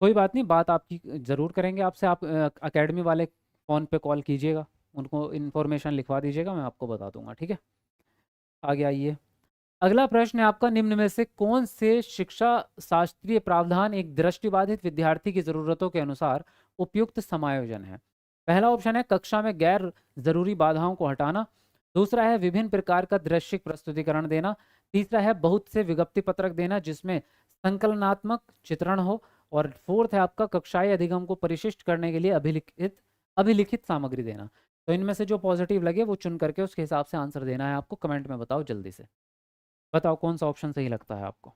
Speaker 1: कोई बात नहीं, बात आपकी ज़रूर करेंगे आपसे। आप एकेडमी वाले फ़ोन पे कॉल कीजिएगा, उनको इन्फॉर्मेशन लिखवा दीजिएगा, मैं आपको बता दूंगा, ठीक है। आगे आइए। अगला प्रश्न है आपका, निम्न में से कौन से शिक्षा शास्त्रीय प्रावधान एक दृष्टिबाधित विद्यार्थी की ज़रूरतों के अनुसार उपयुक्त समायोजन है? पहला ऑप्शन है कक्षा में गैर जरूरी बाधाओं को हटाना। दूसरा है विभिन्न प्रकार का दृश्यिक प्रस्तुतिकरण देना। तीसरा है बहुत से विज्ञप्ति पत्रक देना जिसमें संकलनात्मक चित्रण हो। और फोर्थ है आपका कक्षाई अधिगम को परिशिष्ट करने के लिए अभिलिखित अभिलिखित सामग्री देना। तो इनमें से जो पॉजिटिव लगे वो चुन करके उसके हिसाब से आंसर देना है आपको। कमेंट में बताओ जल्दी से, बताओ कौन सा ऑप्शन सही लगता है आपको।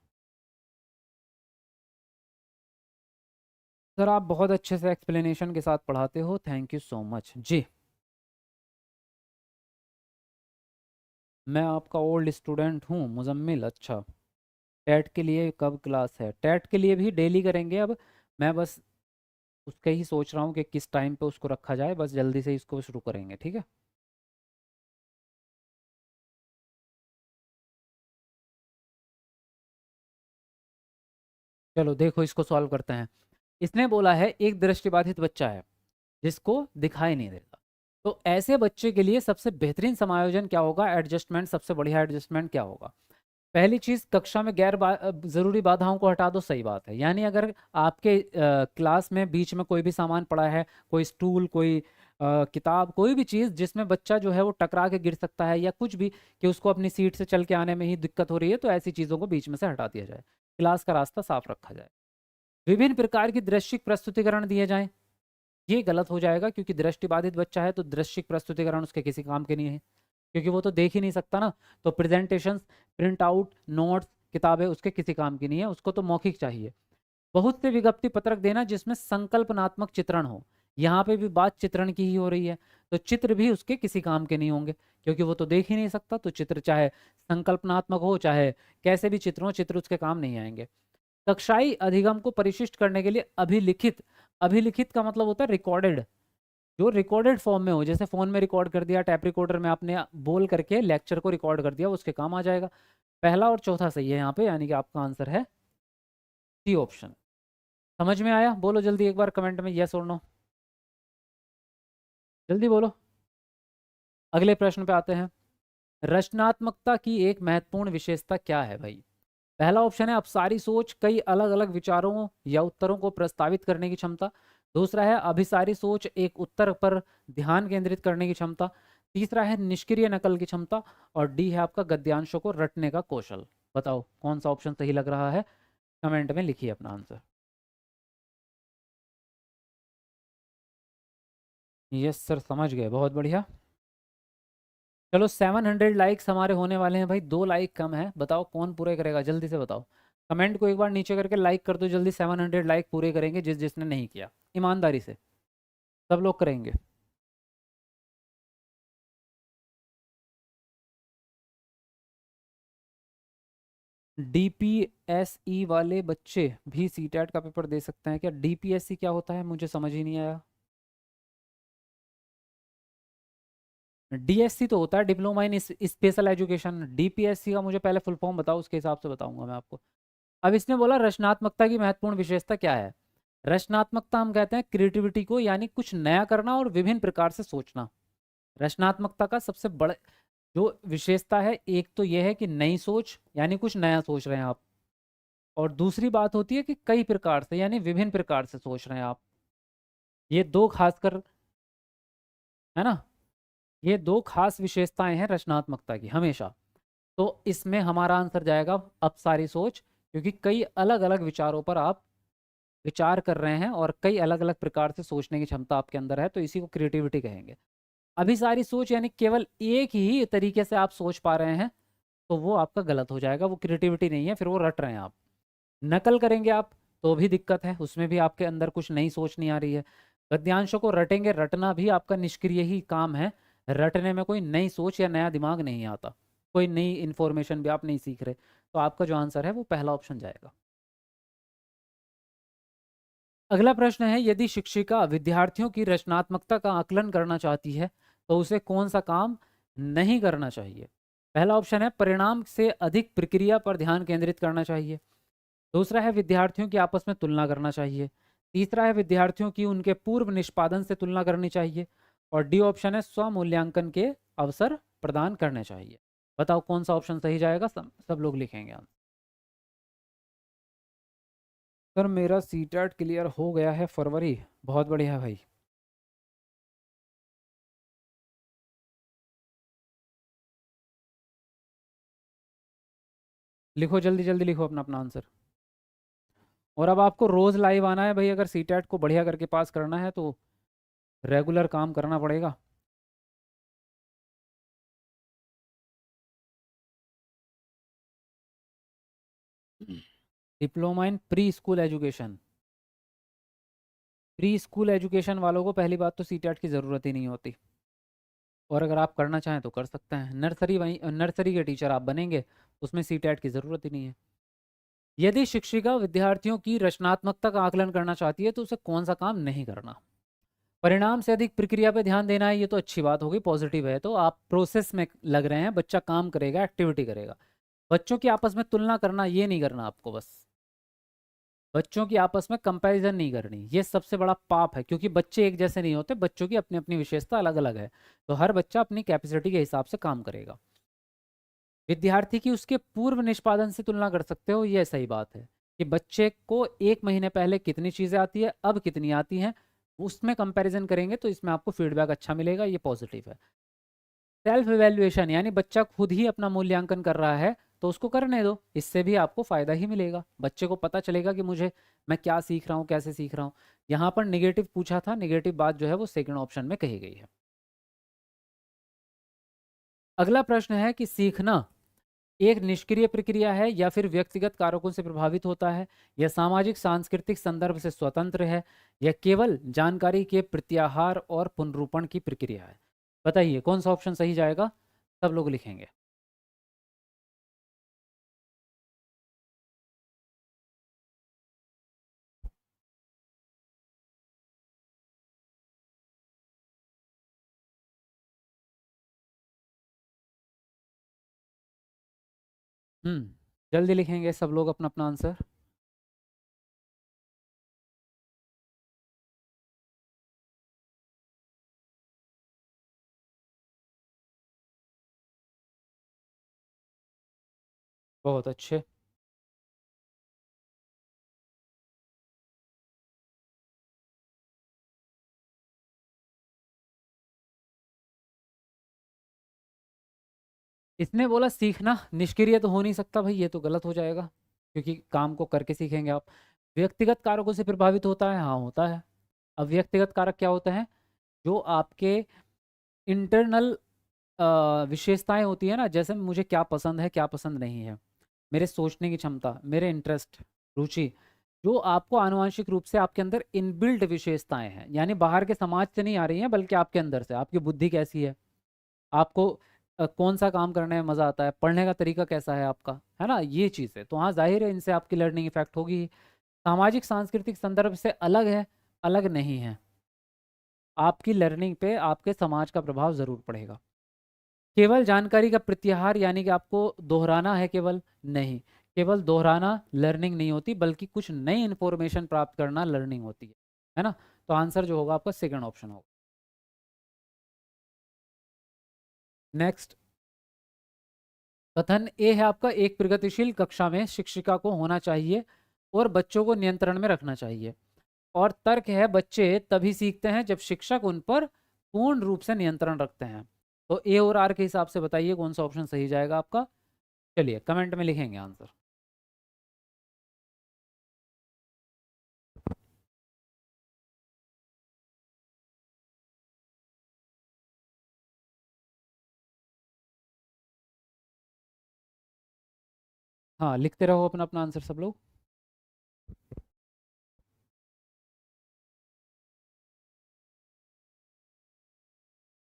Speaker 1: सर आप बहुत अच्छे से एक्सप्लेनेशन के साथ पढ़ाते हो, थैंक यू सो मच जी। मैं आपका ओल्ड स्टूडेंट हूँ मुजम्मिल। अच्छा, टेट के लिए कब क्लास है? टेट के लिए भी डेली करेंगे अब। मैं बस उसके ही सोच रहा हूँ कि किस टाइम पे उसको रखा जाए, बस जल्दी से इसको शुरू करेंगे, ठीक है। चलो देखो इसको सॉल्व करते हैं। इसने बोला है एक दृष्टिबाधित बच्चा है जिसको दिखाई नहीं देता। तो ऐसे बच्चे के लिए सबसे बेहतरीन समायोजन क्या होगा, एडजस्टमेंट, सबसे बढ़िया एडजस्टमेंट क्या होगा? पहली चीज, कक्षा में जरूरी बाधाओं को हटा दो। सही बात है, यानी अगर आपके क्लास में बीच में कोई भी सामान पड़ा है, कोई स्टूल, कोई किताब, कोई भी चीज जिसमें बच्चा जो है वो टकरा के गिर सकता है या कुछ भी, कि उसको अपनी सीट से चल के आने में ही दिक्कत हो रही है, तो ऐसी चीजों को बीच में से हटा दिया जाए, क्लास का रास्ता साफ रखा जाए। विभिन्न प्रकार की दृश्यिक प्रस्तुतिकरण दिए जाएं। ये गलत हो जाएगा क्योंकि दृष्टिबाधित बच्चा है तो दृश्यिक प्रस्तुतिकरण उसके किसी काम के नहीं है, क्योंकि वो तो देख ही नहीं सकता ना। तो प्रेजेंटेशंस, प्रिंट आउट, नोट्स, किताबें उसके किसी काम की नहीं है, उसको तो मौखिक चाहिए। बहुत से विज्ञप्ति पत्रक देना जिसमें संकल्पनात्मक चित्रण हो। यहाँ पे भी बात चित्रण की ही हो रही है, तो चित्र भी उसके किसी काम के नहीं होंगे क्योंकि वो तो देख ही नहीं सकता। तो चित्र चाहे संकल्पनात्मक हो चाहे कैसे भी चित्र हो, चित्र उसके काम नहीं आएंगे। कक्षाई अधिगम को परिशिष्ट करने के लिए अभिलिखित, अभिलिखित का मतलब होता है रिकॉर्डेड, जो रिकॉर्डेड फॉर्म में हो, जैसे फोन में रिकॉर्ड कर दिया, टैप रिकॉर्डर में आपने बोल करके लेक्चर को रिकॉर्ड कर दिया, उसके काम आ जाएगा। पहला और चौथा सही है यहाँ पे, यानी कि आपका आंसर है सी ऑप्शन। समझ में आया? बोलो जल्दी एक बार कमेंट में यस और नो, जल्दी बोलो। अगले प्रश्न पे आते हैं। रचनात्मकता की एक महत्वपूर्ण विशेषता क्या है भाई? पहला ऑप्शन है अपसारी सोच, कई अलग अलग विचारों या उत्तरों को प्रस्तावित करने की क्षमता। दूसरा है अभिसारी सोच, एक उत्तर पर ध्यान केंद्रित करने की क्षमता। तीसरा है निष्क्रिय नकल की क्षमता। और डी है आपका गद्यांशों को रटने का कौशल। बताओ कौन सा ऑप्शन सही लग रहा है, कमेंट में लिखिए अपना आंसर। यस सर, समझ गए, बहुत बढ़िया। चलो 700 लाइक्स हमारे होने वाले हैं भाई, 2 लाइक कम है, बताओ कौन पूरे करेगा, जल्दी से बताओ। कमेंट को एक बार नीचे करके लाइक कर दो जल्दी, 700 लाइक पूरे करेंगे जिसने नहीं किया, ईमानदारी से सब लोग करेंगे। डीपीएसई वाले बच्चे भी सीटेट का पेपर दे सकते हैं क्या? डीपीएससी क्या होता है, मुझे समझ ही नहीं आया। डीएससी तो होता है diploma in special education, DPSC का मुझे पहले फुल फॉर्म बताओ, उसके हिसाब से बताऊंगा मैं आपको। अब इसने बोला रचनात्मकता की महत्वपूर्ण विशेषता क्या है। रचनात्मकता हम कहते हैं क्रिएटिविटी को, यानी कुछ नया करना और विभिन्न प्रकार से सोचना। रचनात्मकता का सबसे बड़ा जो विशेषता है, एक तो यह है कि नई सोच, यानी कुछ नया सोच रहे हैं आप, और दूसरी बात होती है कि कई प्रकार से, यानी विभिन्न प्रकार से सोच रहे हैं आप। ये दो खासकर, है ना, ये दो खास विशेषताएं हैं रचनात्मकता की हमेशा। तो इसमें हमारा आंसर जाएगा अपसारी सोच, क्योंकि कई अलग अलग विचारों पर आप विचार कर रहे हैं और कई अलग अलग प्रकार से सोचने की क्षमता आपके अंदर है, तो इसी को क्रिएटिविटी कहेंगे। अभिसारी सोच यानी केवल एक ही तरीके से आप सोच पा रहे हैं, तो वो आपका गलत हो जाएगा, वो क्रिएटिविटी नहीं है, फिर वो रट रहे हैं आप। नकल करेंगे आप तो भी दिक्कत है, उसमें भी आपके अंदर कुछ नई सोच नहीं आ रही है। गद्यांशों को रटेंगे, रटना भी आपका निष्क्रिय ही काम है, रटने में कोई नई सोच या नया दिमाग नहीं आता, कोई नई इन्फॉर्मेशन भी आप नहीं सीख रहे। तो आपका जो आंसर है वो पहला ऑप्शन जाएगा। अगला प्रश्न है, यदि शिक्षिका विद्यार्थियों की रचनात्मकता का आकलन करना चाहती है तो उसे कौन सा काम नहीं करना चाहिए। पहला ऑप्शन है परिणाम से अधिक प्रक्रिया पर ध्यान केंद्रित करना चाहिए। दूसरा है विद्यार्थियों की आपस में तुलना करना चाहिए। तीसरा है विद्यार्थियों की उनके पूर्व निष्पादन से तुलना करनी चाहिए। और डी ऑप्शन है स्व मूल्यांकन के अवसर प्रदान करने चाहिए। बताओ कौन सा ऑप्शन सही जाएगा, सब लोग लिखेंगे आंसर। सर मेरा सीटेट क्लियर हो गया है फरवरी। बहुत बढ़िया भाई। लिखो जल्दी जल्दी लिखो अपना अपना आंसर। और अब आपको रोज लाइव आना है भाई, अगर सीटेट को बढ़िया करके पास करना है तो रेगुलर काम करना पड़ेगा। Diploma in pre school education. Pre school education वालों को पहली बात तो सीटेट की ज़रूरत ही नहीं होती, और अगर आप करना चाहें तो कर सकते हैं। नर्सरी, वहीं नर्सरी के टीचर आप बनेंगे, उसमें सीटेट की ज़रूरत ही नहीं है। यदि शिक्षिका विद्यार्थियों की रचनात्मकता का आकलन करना चाहती है तो उसे कौन सा काम नहीं करना। परिणाम से अधिक प्रक्रिया पे ध्यान देना है, ये तो अच्छी बात होगी, पॉजिटिव है, तो आप प्रोसेस में लग रहे हैं, बच्चा काम करेगा, एक्टिविटी करेगा। बच्चों की आपस में तुलना करना ये नहीं करना आपको, बस बच्चों की आपस में कंपैरिजन नहीं करनी, ये सबसे बड़ा पाप है, क्योंकि बच्चे एक जैसे नहीं होते, बच्चों की अपनी अपनी विशेषता अलग अलग है। तो हर बच्चा अपनी कैपेसिटी के हिसाब से काम करेगा। विद्यार्थी की उसके पूर्व निष्पादन से तुलना कर सकते हो, ये सही बात है कि बच्चे को एक महीने पहले कितनी चीज़ें आती है, अब कितनी आती हैं, उसमें कंपैरिजन करेंगे तो इसमें आपको फीडबैक अच्छा मिलेगा, ये पॉजिटिव है। सेल्फ इवेल्युएशन यानी बच्चा खुद ही अपना मूल्यांकन कर रहा है, तो उसको करने दो, इससे भी आपको फ़ायदा ही मिलेगा, बच्चे को पता चलेगा कि मैं क्या सीख रहा हूँ, कैसे सीख रहा हूँ। यहाँ पर निगेटिव पूछा था, निगेटिव बात जो है वो सेकंड ऑप्शन में कही गई है। अगला प्रश्न है कि सीखना एक निष्क्रिय प्रक्रिया है या फिर व्यक्तिगत कारकों से प्रभावित होता है, या सामाजिक सांस्कृतिक संदर्भ से स्वतंत्र है, या केवल जानकारी के प्रत्याहार और पुनरूपण की प्रक्रिया है। बताइए कौन सा ऑप्शन सही जाएगा, सब लोग लिखेंगे। जल्दी लिखेंगे सब लोग अपना अपना आंसर। बहुत अच्छे। इसने बोला सीखना निष्क्रिय तो हो नहीं सकता भाई, ये तो गलत हो जाएगा, क्योंकि काम को करके सीखेंगे आप। व्यक्तिगत कारकों से प्रभावित होता है, हाँ होता है। अब व्यक्तिगत कारक क्या होते हैं, जो आपके इंटरनल विशेषताएं होती है ना, जैसे मुझे क्या पसंद है क्या पसंद नहीं है, मेरे सोचने की क्षमता, मेरे इंटरेस्ट, रुचि, जो आपको आनुवंशिक रूप से आपके अंदर इनबिल्ट विशेषताएं हैं, यानी बाहर के समाज से नहीं आ रही हैं बल्कि आपके अंदर से। आपकी बुद्धि कैसी है, आपको कौन सा काम करने में मज़ा आता है, पढ़ने का तरीका कैसा है आपका, है ना, ये चीज़ है। तो हाँ, जाहिर है इनसे आपकी लर्निंग इफेक्ट होगी ही। सामाजिक सांस्कृतिक संदर्भ से अलग है, अलग नहीं है, आपकी लर्निंग पे आपके समाज का प्रभाव ज़रूर पड़ेगा। केवल जानकारी का प्रत्याहार यानी कि आपको दोहराना है केवल, नहीं, केवल दोहराना लर्निंग नहीं होती, बल्कि कुछ नई इन्फॉर्मेशन प्राप्त करना लर्निंग होती है ना। तो आंसर जो होगा आपका सेकंड ऑप्शन होगा। नेक्स्ट, कथन ए है आपका, एक प्रगतिशील कक्षा में शिक्षिका को होना चाहिए और बच्चों को नियंत्रण में रखना चाहिए। और तर्क है, बच्चे तभी सीखते हैं जब शिक्षक उन पर पूर्ण रूप से नियंत्रण रखते हैं। तो ए और आर के हिसाब से बताइए कौन सा ऑप्शन सही जाएगा आपका। चलिए कमेंट में लिखेंगे आंसर। हाँ, लिखते रहो अपना अपना आंसर सब लोग।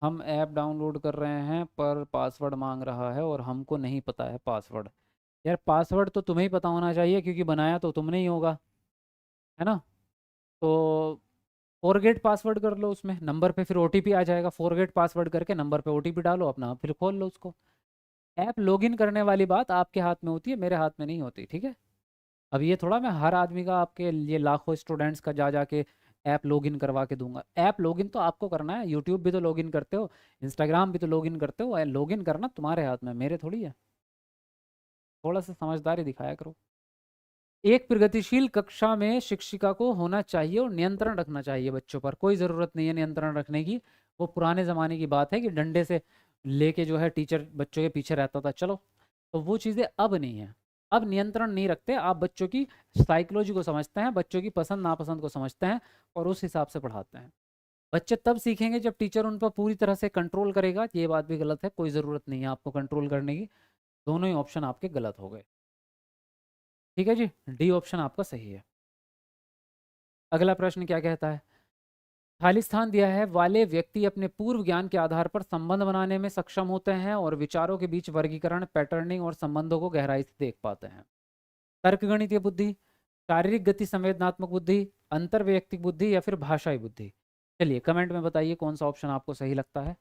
Speaker 1: हम ऐप डाउनलोड कर रहे हैं पर पासवर्ड मांग रहा है और हमको नहीं पता है पासवर्ड। यार पासवर्ड तो तुम्हें ही पता होना चाहिए क्योंकि बनाया तो तुमने ही होगा, है ना। तो फॉरगेट पासवर्ड कर लो, उसमें नंबर पे फिर ओटीपी आ जाएगा, फॉरगेट पासवर्ड करके नंबर पे ओटीपी डालो अपना, फिर खोल लो उसको। ऐप लॉगिन करने वाली बात आपके हाथ में होती है, मेरे हाथ में नहीं होती, ठीक है। अब ये थोड़ा मैं हर आदमी का, आपके लिए लाखों स्टूडेंट्स का जा जाके ऐप लॉगिन करवा के दूंगा। ऐप लॉगिन तो आपको करना है, यूट्यूब भी तो लॉगिन करते हो, इंस्टाग्राम भी तो लॉगिन करते हो, लॉगिन करना तुम्हारे हाथ में, मेरे थोड़ी है। थोड़ा सा समझदारी दिखाया करो। एक प्रगतिशील कक्षा में शिक्षिका को होना चाहिए और नियंत्रण रखना चाहिए बच्चों पर। कोई ज़रूरत नहीं है नियंत्रण रखने की, वो पुराने ज़माने की बात है कि डंडे से लेके जो है टीचर बच्चों के पीछे रहता था, चलो। तो वो चीज़ें अब नहीं है। अब नियंत्रण नहीं रखते, आप बच्चों की साइकोलॉजी को समझते हैं, बच्चों की पसंद नापसंद को समझते हैं और उस हिसाब से पढ़ाते हैं। बच्चे तब सीखेंगे जब टीचर उन पर पूरी तरह से कंट्रोल करेगा। ये बात भी गलत है, कोई ज़रूरत नहीं है आपको कंट्रोल करने की। दोनों ही ऑप्शन आपके गलत हो गए। ठीक है जी, डी ऑप्शन आपका सही है। अगला प्रश्न क्या कहता है। खाली स्थान दिया है, वाले व्यक्ति अपने पूर्व ज्ञान के आधार पर संबंध बनाने में सक्षम होते हैं और विचारों के बीच वर्गीकरण, पैटर्निंग और संबंधों को गहराई से देख पाते हैं। तर्क गणितीय बुद्धि, शारीरिक गति संवेदनात्मक बुद्धि, अंतर वैयक्तिक बुद्धि या फिर भाषाई बुद्धि। चलिए कमेंट में बताइए कौन सा ऑप्शन आपको सही लगता है।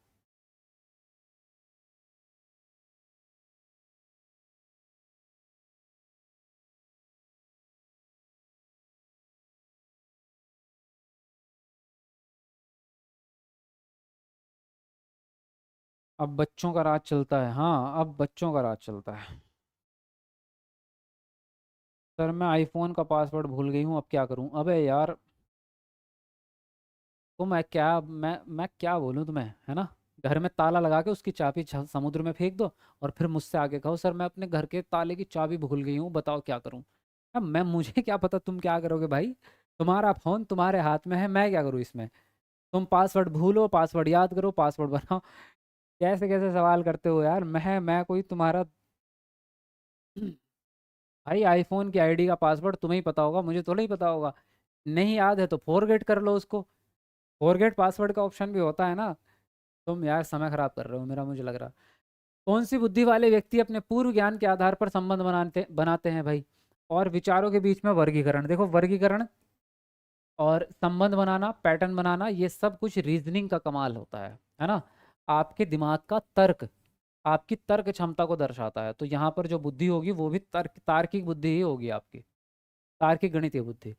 Speaker 1: अब बच्चों का राज चलता है, हाँ अब बच्चों का राज चलता है। सर मैं आईफोन का पासवर्ड भूल गई हूँ, अब क्या करूँ। अबे यार, तो मैं क्या बोलूँ तुम्हें, है ना। घर में ताला लगा के उसकी चाबी समुद्र में फेंक दो और फिर मुझसे आगे कहो सर मैं अपने घर के ताले की चाबी भूल गई हूँ, बताओ क्या करूँ। अब मैं, मुझे क्या पता तुम क्या करोगे भाई। तुम्हारा फोन तुम्हारे हाथ में है, मैं क्या करूँ इसमें। तुम पासवर्ड भूलो, पासवर्ड याद करो, पासवर्ड बनाओ। कैसे कैसे सवाल करते हो यार। मैं कोई तुम्हारा भाई आईफोन की आईडी का पासवर्ड तुम्हें ही पता होगा, मुझे तो नहीं पता होगा। नहीं याद है तो फॉरगेट कर लो उसको। फॉरगेट पासवर्ड का ऑप्शन भी होता है ना। तुम यार समय खराब कर रहे हो मेरा, मुझे लग रहा। कौन सी बुद्धि वाले व्यक्ति अपने पूर्व ज्ञान के आधार पर संबंध बनाते बनाते हैं भाई, और विचारों के बीच में वर्गीकरण। देखो वर्गीकरण और संबंध बनाना, पैटर्न बनाना, ये सब कुछ रीजनिंग का कमाल होता है ना। आपके दिमाग का तर्क, आपकी तर्क क्षमता को दर्शाता है। तो यहाँ पर जो बुद्धि होगी वो भी तार्किक बुद्धि ही होगी आपकी, तार्किक गणितीय बुद्धि।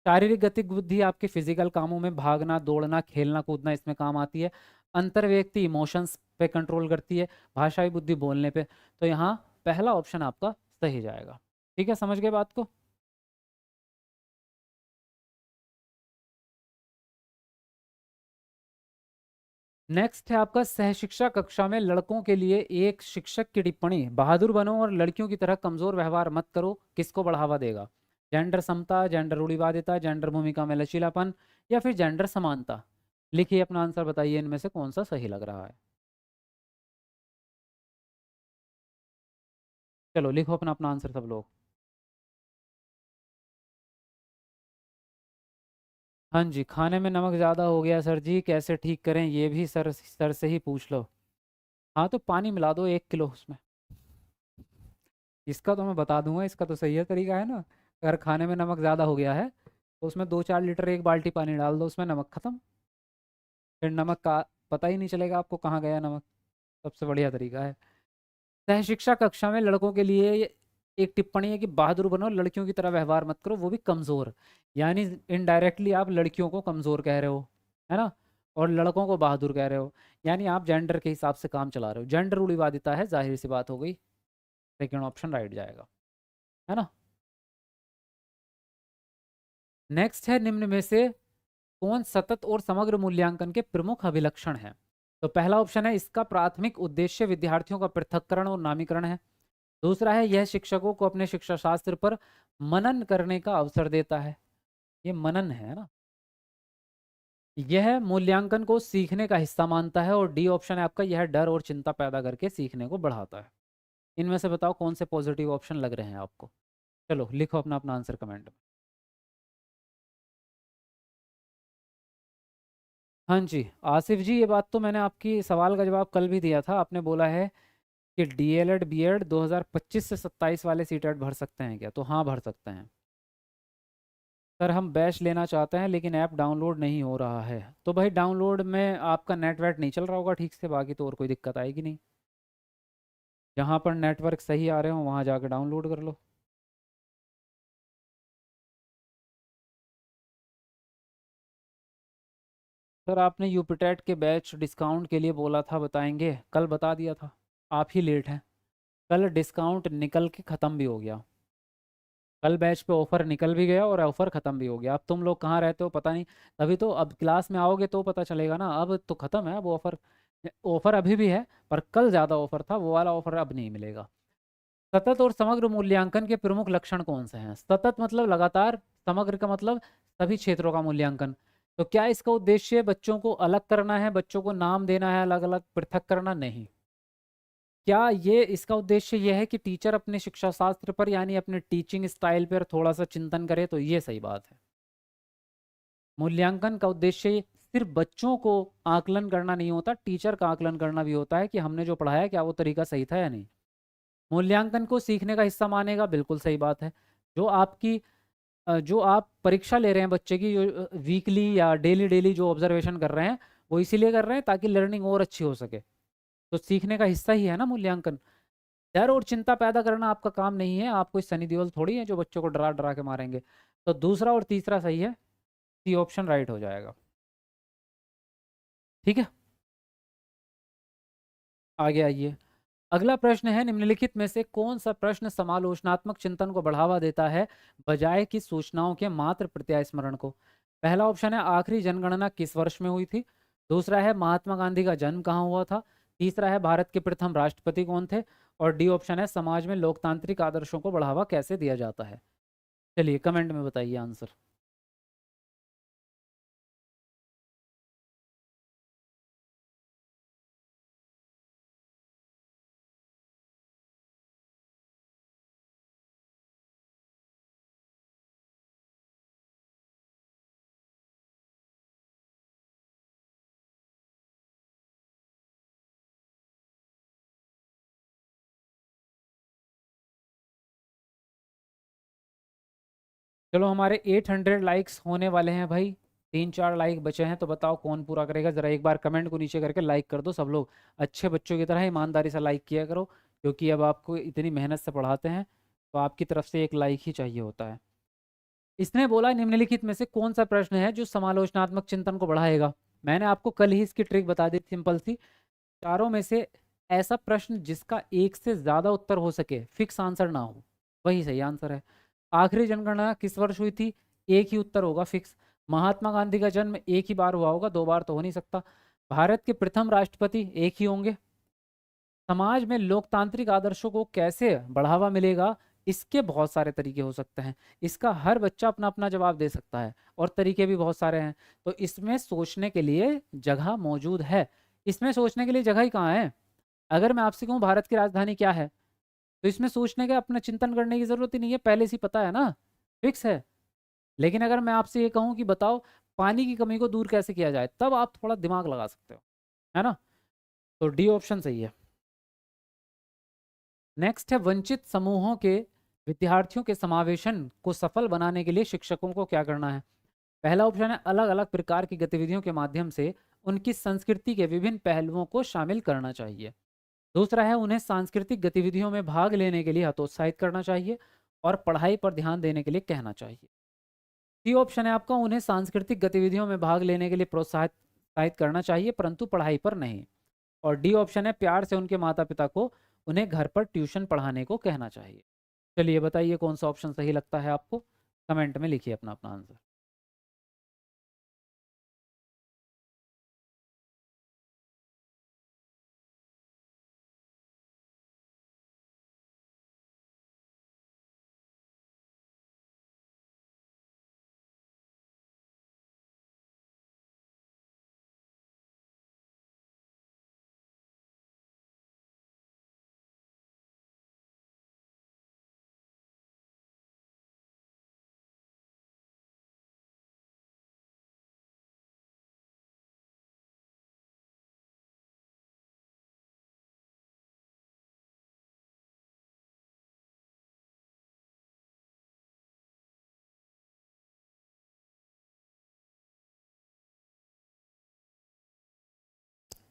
Speaker 1: शारीरिक गतिक बुद्धि आपके फिजिकल कामों में भागना, दौड़ना, खेलना कूदना, इसमें काम आती है। अंतर व्यक्ति इमोशंस पे कंट्रोल करती है, भाषाई बुद्धि बोलने पे। तो यहाँ पहला ऑप्शन आपका सही जाएगा। ठीक है, समझ गए बात को। नेक्स्ट है आपका, सहशिक्षा कक्षा में लड़कों के लिए एक शिक्षक की टिप्पणी, बहादुर बनो और लड़कियों की तरह कमजोर व्यवहार मत करो, किसको बढ़ावा देगा। जेंडर समता, जेंडर रूढ़िवादिता, जेंडर भूमिका में लचीलापन या फिर जेंडर समानता। लिखिए अपना आंसर, बताइए इनमें से कौन सा सही लग रहा है। चलो लिखो अपना अपना आंसर सब लोग। हाँ जी, खाने में नमक ज़्यादा हो गया सर जी, कैसे ठीक करें, ये भी सर से ही पूछ लो। हाँ तो पानी मिला दो 1 किलो उसमें। इसका तो मैं बता दूंगा, इसका तो सही है तरीका है ना। अगर खाने में नमक ज़्यादा हो गया है तो उसमें 2-4 लीटर 1 बाल्टी पानी डाल दो, उसमें नमक ख़त्म। फिर नमक का पता ही नहीं चलेगा आपको कहाँ गया नमक। सबसे बढ़िया तरीका है। सह शिक्षा कक्षा में लड़कों के लिए एक टिप्पणी है कि बहादुर बनो, लड़कियों की तरह व्यवहार मत करो, वो भी कमज़ोर। यानी इनडायरेक्टली आप लड़कियों को कमज़ोर कह रहे हो, है ना, और लड़कों को बहादुर कह रहे हो। यानी आप जेंडर के हिसाब से काम चला रहे हो, जेंडर रूढ़िवादिता है, जाहिर सी बात हो गई। सेकेंड ऑप्शन राइट जाएगा, है ना। नेक्स्ट है, निम्न में से कौन सतत और समग्र मूल्यांकन के प्रमुख अभिलक्षण है। तो पहला ऑप्शन है, इसका प्राथमिक उद्देश्य विद्यार्थियों का पृथक्करण और नामीकरण है। दूसरा है, यह शिक्षकों को अपने शिक्षा शास्त्र पर मनन करने का अवसर देता है। ये मनन है ना। यह मूल्यांकन को सीखने का हिस्सा मानता है। और डी ऑप्शन है आपका, यह डर और चिंता पैदा करके सीखने को बढ़ाता है। इनमें से बताओ कौन से पॉजिटिव ऑप्शन लग रहे हैं आपको। चलो लिखो अपना अपना आंसर कमेंट में। हाँ जी आसिफ जी, ये बात तो मैंने आपकी सवाल का जवाब कल भी दिया था। आपने बोला है कि डीएलएड बीएड 2025 से 27 वाले सीटेट भर सकते हैं क्या, तो हाँ भर सकते हैं। सर हम बैच लेना चाहते हैं लेकिन ऐप डाउनलोड नहीं हो रहा है। तो भाई डाउनलोड में आपका नेटवर्क नहीं चल रहा होगा ठीक से, बाकी तो और कोई दिक्कत आएगी नहीं। जहाँ पर नेटवर्क सही आ रहे हो वहाँ जाकर डाउनलोड कर लो। सर आपने यूपीटेट के बैच डिस्काउंट के लिए बोला था बताएंगे, कल बता दिया था। आप ही लेट हैं। कल डिस्काउंट निकल के ख़त्म भी हो गया। कल बैच पे ऑफ़र निकल भी गया और ऑफ़र ख़त्म भी हो गया। अब तुम लोग कहाँ रहते हो पता नहीं। तभी तो अब क्लास में आओगे तो पता चलेगा ना। अब तो ख़त्म है अब ऑफ़र। ऑफ़र अभी भी है पर कल ज़्यादा ऑफ़र था, वो वाला ऑफ़र अब नहीं मिलेगा। सतत और समग्र मूल्यांकन के प्रमुख लक्षण कौन से हैं। सतत मतलब लगातार, समग्र का मतलब सभी क्षेत्रों का मूल्यांकन। तो क्या इसका उद्देश्य बच्चों को अलग करना है, बच्चों को नाम देना है, अलग अलग पृथक करना, नहीं। क्या ये इसका उद्देश्य ये है कि टीचर अपने शिक्षा शास्त्र पर यानी अपने टीचिंग स्टाइल पर थोड़ा सा चिंतन करे, तो ये सही बात है। मूल्यांकन का उद्देश्य सिर्फ बच्चों को आकलन करना नहीं होता, टीचर का आकलन करना भी होता है कि हमने जो पढ़ाया क्या वो तरीका सही था या नहीं। मूल्यांकन को सीखने का हिस्सा मानेगा, बिल्कुल सही बात है। जो आपकी जो आप परीक्षा ले रहे हैं बच्चे की, जो वीकली या डेली डेली जो ऑब्जर्वेशन कर रहे हैं, वो इसीलिए कर रहे हैं ताकि लर्निंग और अच्छी हो सके। तो सीखने का हिस्सा ही है ना मूल्यांकन। डर और चिंता पैदा करना आपका काम नहीं है। आप कोई सनी देओल थोड़ी है जो बच्चों को डरा डरा के मारेंगे। तो दूसरा और तीसरा सही है, सी ऑप्शन राइट हो जाएगा। ठीक है, आगे आइए। अगला प्रश्न है, निम्नलिखित में से कौन सा प्रश्न समालोचनात्मक चिंतन को बढ़ावा देता है बजाय कि सूचनाओं के मात्र प्रत्याय स्मरण को। पहला ऑप्शन है, आखिरी जनगणना किस वर्ष में हुई थी। दूसरा है, महात्मा गांधी का जन्म कहाँ हुआ था। तीसरा है, भारत के प्रथम राष्ट्रपति कौन थे। और डी ऑप्शन है, समाज में लोकतांत्रिक आदर्शों को बढ़ावा कैसे दिया जाता है। चलिए कमेंट में बताइए आंसर। चलो हमारे 800 लाइक्स होने वाले हैं भाई। 3-4 लाइक बचे हैं, तो बताओ कौन पूरा करेगा। ज़रा एक बार कमेंट को नीचे करके लाइक कर दो सब लोग। अच्छे बच्चों की तरह ईमानदारी से लाइक किया करो, क्योंकि अब आपको इतनी मेहनत से पढ़ाते हैं तो आपकी तरफ से एक लाइक ही चाहिए होता है। इसने बोला, निम्नलिखित में से कौन सा प्रश्न है जो समालोचनात्मक चिंतन को बढ़ाएगा। मैंने आपको कल ही इसकी ट्रिक बता दी, सिंपल सी। चारों में से ऐसा प्रश्न जिसका एक से ज़्यादा उत्तर हो सके, फिक्स आंसर ना हो, वही सही आंसर है। आखिरी जनगणना किस वर्ष हुई थी, एक ही उत्तर होगा फिक्स। महात्मा गांधी का जन्म एक ही बार हुआ होगा, 2 बार तो हो नहीं सकता। भारत के प्रथम राष्ट्रपति एक ही होंगे। समाज में लोकतांत्रिक आदर्शों को कैसे बढ़ावा मिलेगा, इसके बहुत सारे तरीके हो सकते हैं। इसका हर बच्चा अपना अपना जवाब दे सकता है और तरीके भी बहुत सारे हैं। तो इसमें सोचने के लिए जगह मौजूद है। इसमें सोचने के लिए जगह ही कहाँ है। अगर मैं आपसे कहूँ भारत की राजधानी क्या है, तो इसमें सोचने का अपना चिंतन करने की जरूरत ही नहीं है, पहले से ही पता है ना, फिक्स है। लेकिन अगर मैं आपसे ये कहूँ कि बताओ पानी की कमी को दूर कैसे किया जाए, तब आप थोड़ा दिमाग लगा सकते हो, है ना। तो डी ऑप्शन सही है। नेक्स्ट है वंचित समूहों के विद्यार्थियों के समावेशन को सफल बनाने के लिए शिक्षकों को क्या करना है। पहला ऑप्शन है अलग अलग प्रकार की गतिविधियों के माध्यम से उनकी संस्कृति के विभिन्न पहलुओं को शामिल करना चाहिए। दूसरा है उन्हें सांस्कृतिक गतिविधियों में भाग लेने के लिए हतोत्साहित करना चाहिए और पढ़ाई पर ध्यान देने के लिए कहना चाहिए। सी ऑप्शन है आपका उन्हें सांस्कृतिक गतिविधियों में भाग लेने के लिए प्रोत्साहित करना चाहिए परंतु पढ़ाई पर नहीं। और डी ऑप्शन है प्यार से उनके माता पिता को उन्हें घर पर ट्यूशन पढ़ाने को कहना चाहिए। चलिए बताइए कौन सा ऑप्शन सही लगता है आपको, कमेंट में लिखिए अपना अपना आंसर।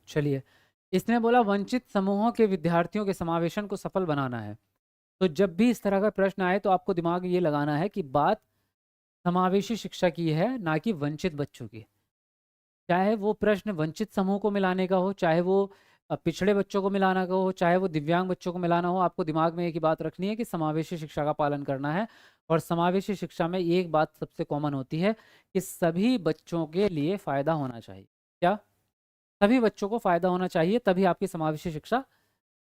Speaker 1: चलिए, इसने बोला वंचित समूहों के विद्यार्थियों के समावेशन को सफल बनाना है। तो जब भी इस तरह का प्रश्न आए तो आपको दिमाग ये लगाना है कि बात समावेशी शिक्षा की है, ना कि वंचित बच्चों की। चाहे वो प्रश्न वंचित समूह को मिलाने का हो, चाहे वो पिछड़े बच्चों को मिलाना का हो, चाहे वो दिव्यांग बच्चों को मिलाना हो, आपको दिमाग में एक ही बात रखनी है कि समावेशी शिक्षा का पालन करना है। और समावेशी शिक्षा में एक बात सबसे कॉमन होती है कि सभी बच्चों के लिए फ़ायदा होना चाहिए। क्या? सभी बच्चों को फ़ायदा होना चाहिए, तभी आपकी समावेशी शिक्षा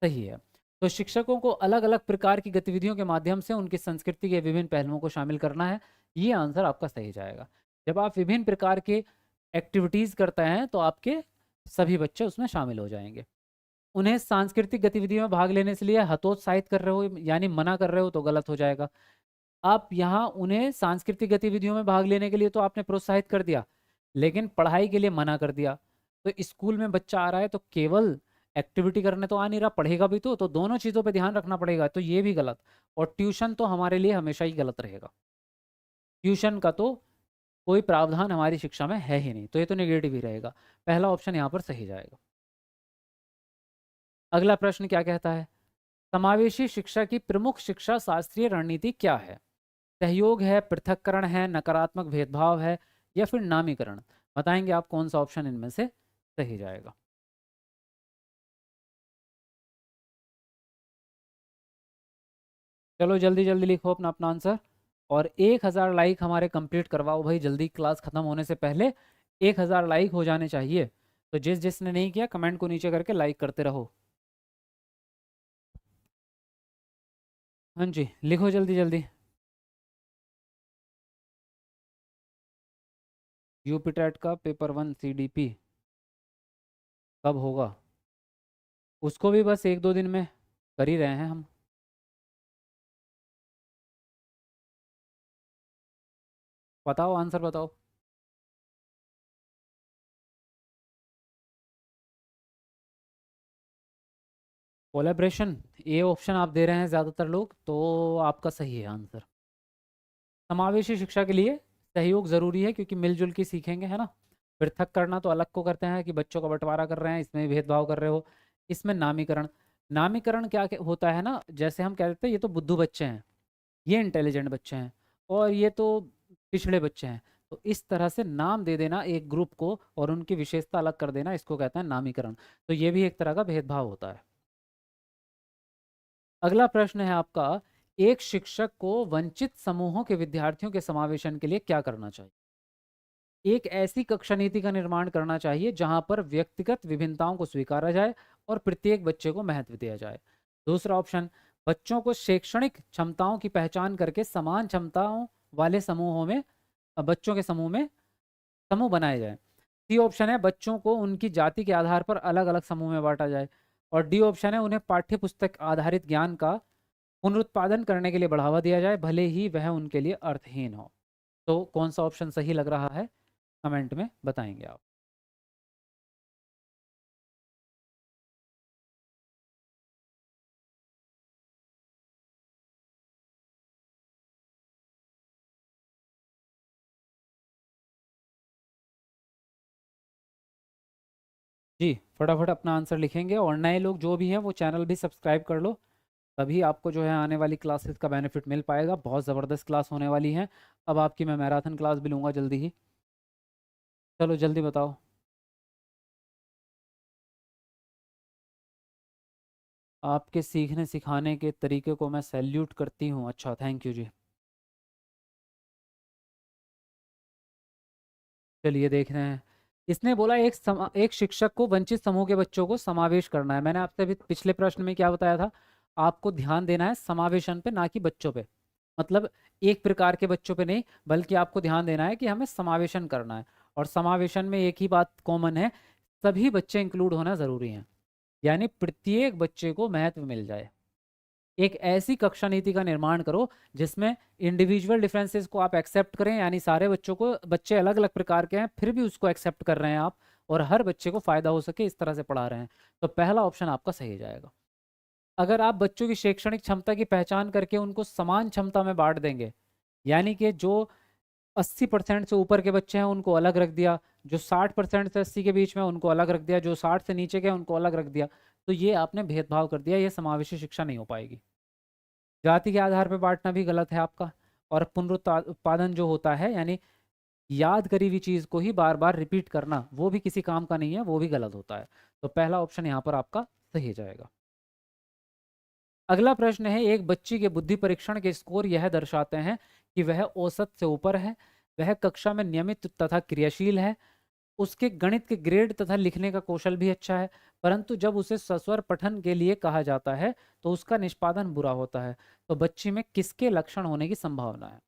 Speaker 1: सही है। तो शिक्षकों को अलग अलग प्रकार की गतिविधियों के माध्यम से उनकी संस्कृति के विभिन्न पहलुओं को शामिल करना है। ये आंसर आपका सही जाएगा। जब आप विभिन्न प्रकार के एक्टिविटीज़ करते हैं तो आपके सभी बच्चे उसमें शामिल हो जाएंगे। उन्हें सांस्कृतिक गतिविधियों में भाग लेने के लिए हतोत्साहित कर रहे हो यानी मना कर रहे हो तो गलत हो जाएगा। आप यहाँ उन्हें सांस्कृतिक गतिविधियों में भाग लेने के लिए तो आपने प्रोत्साहित कर दिया, लेकिन पढ़ाई के लिए मना कर दिया। तो स्कूल में बच्चा आ रहा है तो केवल एक्टिविटी करने तो आ नहीं रहा, पढ़ेगा भी तो दोनों चीज़ों पे ध्यान रखना पड़ेगा, तो ये भी गलत। और ट्यूशन तो हमारे लिए हमेशा ही गलत रहेगा। ट्यूशन का तो कोई प्रावधान हमारी शिक्षा में है ही नहीं, तो ये तो नेगेटिव ही रहेगा। पहला ऑप्शन यहाँ पर सही जाएगा। अगला प्रश्न क्या कहता है, समावेशी शिक्षा की प्रमुख शिक्षा शास्त्रीय रणनीति क्या है। सहयोग है, पृथक्करण है, नकारात्मक भेदभाव है, या फिर नामीकरण। बताएंगे आप कौन सा ऑप्शन इनमें से सही जाएगा। चलो जल्दी जल्दी लिखो अपना अपना आंसर। और 1000 लाइक हमारे कंप्लीट करवाओ भाई, जल्दी क्लास खत्म होने से पहले 1000 लाइक हो जाने चाहिए। तो जिसने नहीं किया कमेंट को नीचे करके लाइक करते रहो। हाँ जी, लिखो जल्दी जल्दी। यूपीटेट का पेपर 1 CDP कब होगा? उसको भी बस 1-2 दिन में कर ही रहे हैं हम। बताओ आंसर बताओ। कोलैबोरेशन, ये ऑप्शन आप दे रहे हैं ज़्यादातर लोग, तो आपका सही है आंसर। समावेशी शिक्षा के लिए सहयोग ज़रूरी है क्योंकि मिलजुल के सीखेंगे, है ना। पृथक करना तो अलग को करते हैं कि बच्चों का बंटवारा कर रहे हैं, इसमें भेदभाव कर रहे हो। इसमें नामीकरण, नामीकरण क्या होता है ना, जैसे हम कह देते हैं ये तो बुद्धू बच्चे हैं, ये इंटेलिजेंट बच्चे हैं, और ये तो पिछड़े बच्चे हैं। तो इस तरह से नाम दे देना एक ग्रुप को और उनकी विशेषता अलग कर देना, इसको कहते हैं नामीकरण। तो ये भी एक तरह का भेदभाव होता है। अगला प्रश्न है आपका, एक शिक्षक को वंचित समूहों के विद्यार्थियों के समावेशन के लिए क्या करना चाहिए। एक ऐसी कक्षा नीति का निर्माण करना चाहिए जहां पर व्यक्तिगत विभिन्नताओं को स्वीकारा जाए और प्रत्येक बच्चे को महत्व दिया जाए। दूसरा ऑप्शन, बच्चों को शैक्षणिक क्षमताओं की पहचान करके समान क्षमताओं वाले समूहों में बच्चों के समूह बनाए जाए। सी ऑप्शन है बच्चों को उनकी जाति के आधार पर अलग अलग समूह में बांटा जाए। और डी ऑप्शन है उन्हें पाठ्य पुस्तक आधारित ज्ञान का पुनरुत्पादन करने के लिए बढ़ावा दिया जाए, भले ही वह उनके लिए अर्थहीन हो। तो कौन सा ऑप्शन सही लग रहा है, कमेंट में बताएंगे आप। जी, फटाफट अपना आंसर लिखेंगे, और नए लोग जो भी हैं वो चैनल भी सब्सक्राइब कर लो, तभी आपको जो है आने वाली क्लासेस का बेनिफिट मिल पाएगा। बहुत ज़बरदस्त क्लास होने वाली है। अब आपकी मैं मैराथन क्लास भी लूँगा जल्दी ही। चलो जल्दी बताओ। आपके सीखने सिखाने के तरीके को मैं सैल्यूट करती हूँ। अच्छा, थैंक यू जी। चलिए देख रहे हैं। इसने बोला एक शिक्षक को वंचित समूह के बच्चों को समावेश करना है। मैंने आपसे अभी पिछले प्रश्न में क्या बताया था, आपको ध्यान देना है समावेशन पे, ना कि बच्चों पे। मतलब एक प्रकार के बच्चों पे नहीं, बल्कि आपको ध्यान देना है कि हमें समावेशन करना है। और समावेशन में एक ही बात कॉमन है, सभी बच्चे इंक्लूड होना ज़रूरी हैं, यानी प्रत्येक बच्चे को महत्व मिल जाए। एक ऐसी कक्षा नीति का निर्माण करो जिसमें इंडिविजुअल डिफरेंसेस को आप एक्सेप्ट करें, यानी सारे बच्चों को, बच्चे अलग अलग प्रकार के हैं फिर भी उसको एक्सेप्ट कर रहे हैं आप, और हर बच्चे को फायदा हो सके इस तरह से पढ़ा रहे हैं। तो पहला ऑप्शन आपका सही जाएगा। अगर आप बच्चों की शैक्षणिक क्षमता की पहचान करके उनको समान क्षमता में बांट देंगे, यानी कि जो 80% से ऊपर के बच्चे हैं उनको अलग रख दिया, जो 60% से 80 के बीच में उनको अलग रख दिया, जो 60 से नीचे के हैं उनको अलग रख दिया, तो ये आपने भेदभाव कर दिया, ये समावेशी शिक्षा नहीं हो पाएगी। जाति के आधार पर बांटना भी गलत है आपका। और पुनरुत्पादन जो होता है, यानी याद करी हुई चीज को ही बार बार रिपीट करना, वो भी किसी काम का नहीं है, वो भी गलत होता है। तो पहला ऑप्शन यहाँ पर आपका सही जाएगा। अगला प्रश्न है, एक बच्ची के बुद्धि परीक्षण के स्कोर यह दर्शाते हैं कि वह औसत से ऊपर है, वह कक्षा में नियमित तथा क्रियाशील है, उसके गणित के ग्रेड तथा लिखने का कौशल भी अच्छा है, परंतु जब उसे सस्वर पठन के लिए कहा जाता है तो उसका निष्पादन बुरा होता है। तो बच्ची में किसके लक्षण होने की संभावना है?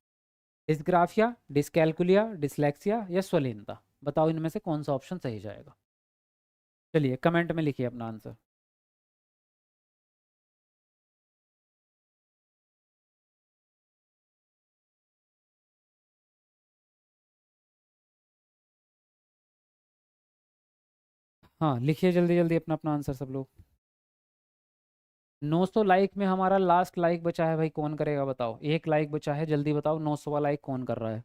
Speaker 1: डिस्ग्राफिया, डिस्कैल्कुलिया, डिसलेक्सिया या स्वलीनता? बताओ इनमें से कौन सा ऑप्शन सही जाएगा। चलिए कमेंट में लिखिए अपना आंसर। हाँ लिखिए जल्दी जल्दी अपना अपना आंसर सब लोग। 900 लाइक में हमारा लास्ट लाइक बचा है भाई, कौन करेगा बताओ, एक लाइक बचा है, जल्दी बताओ 900 वाला लाइक कौन कर रहा है।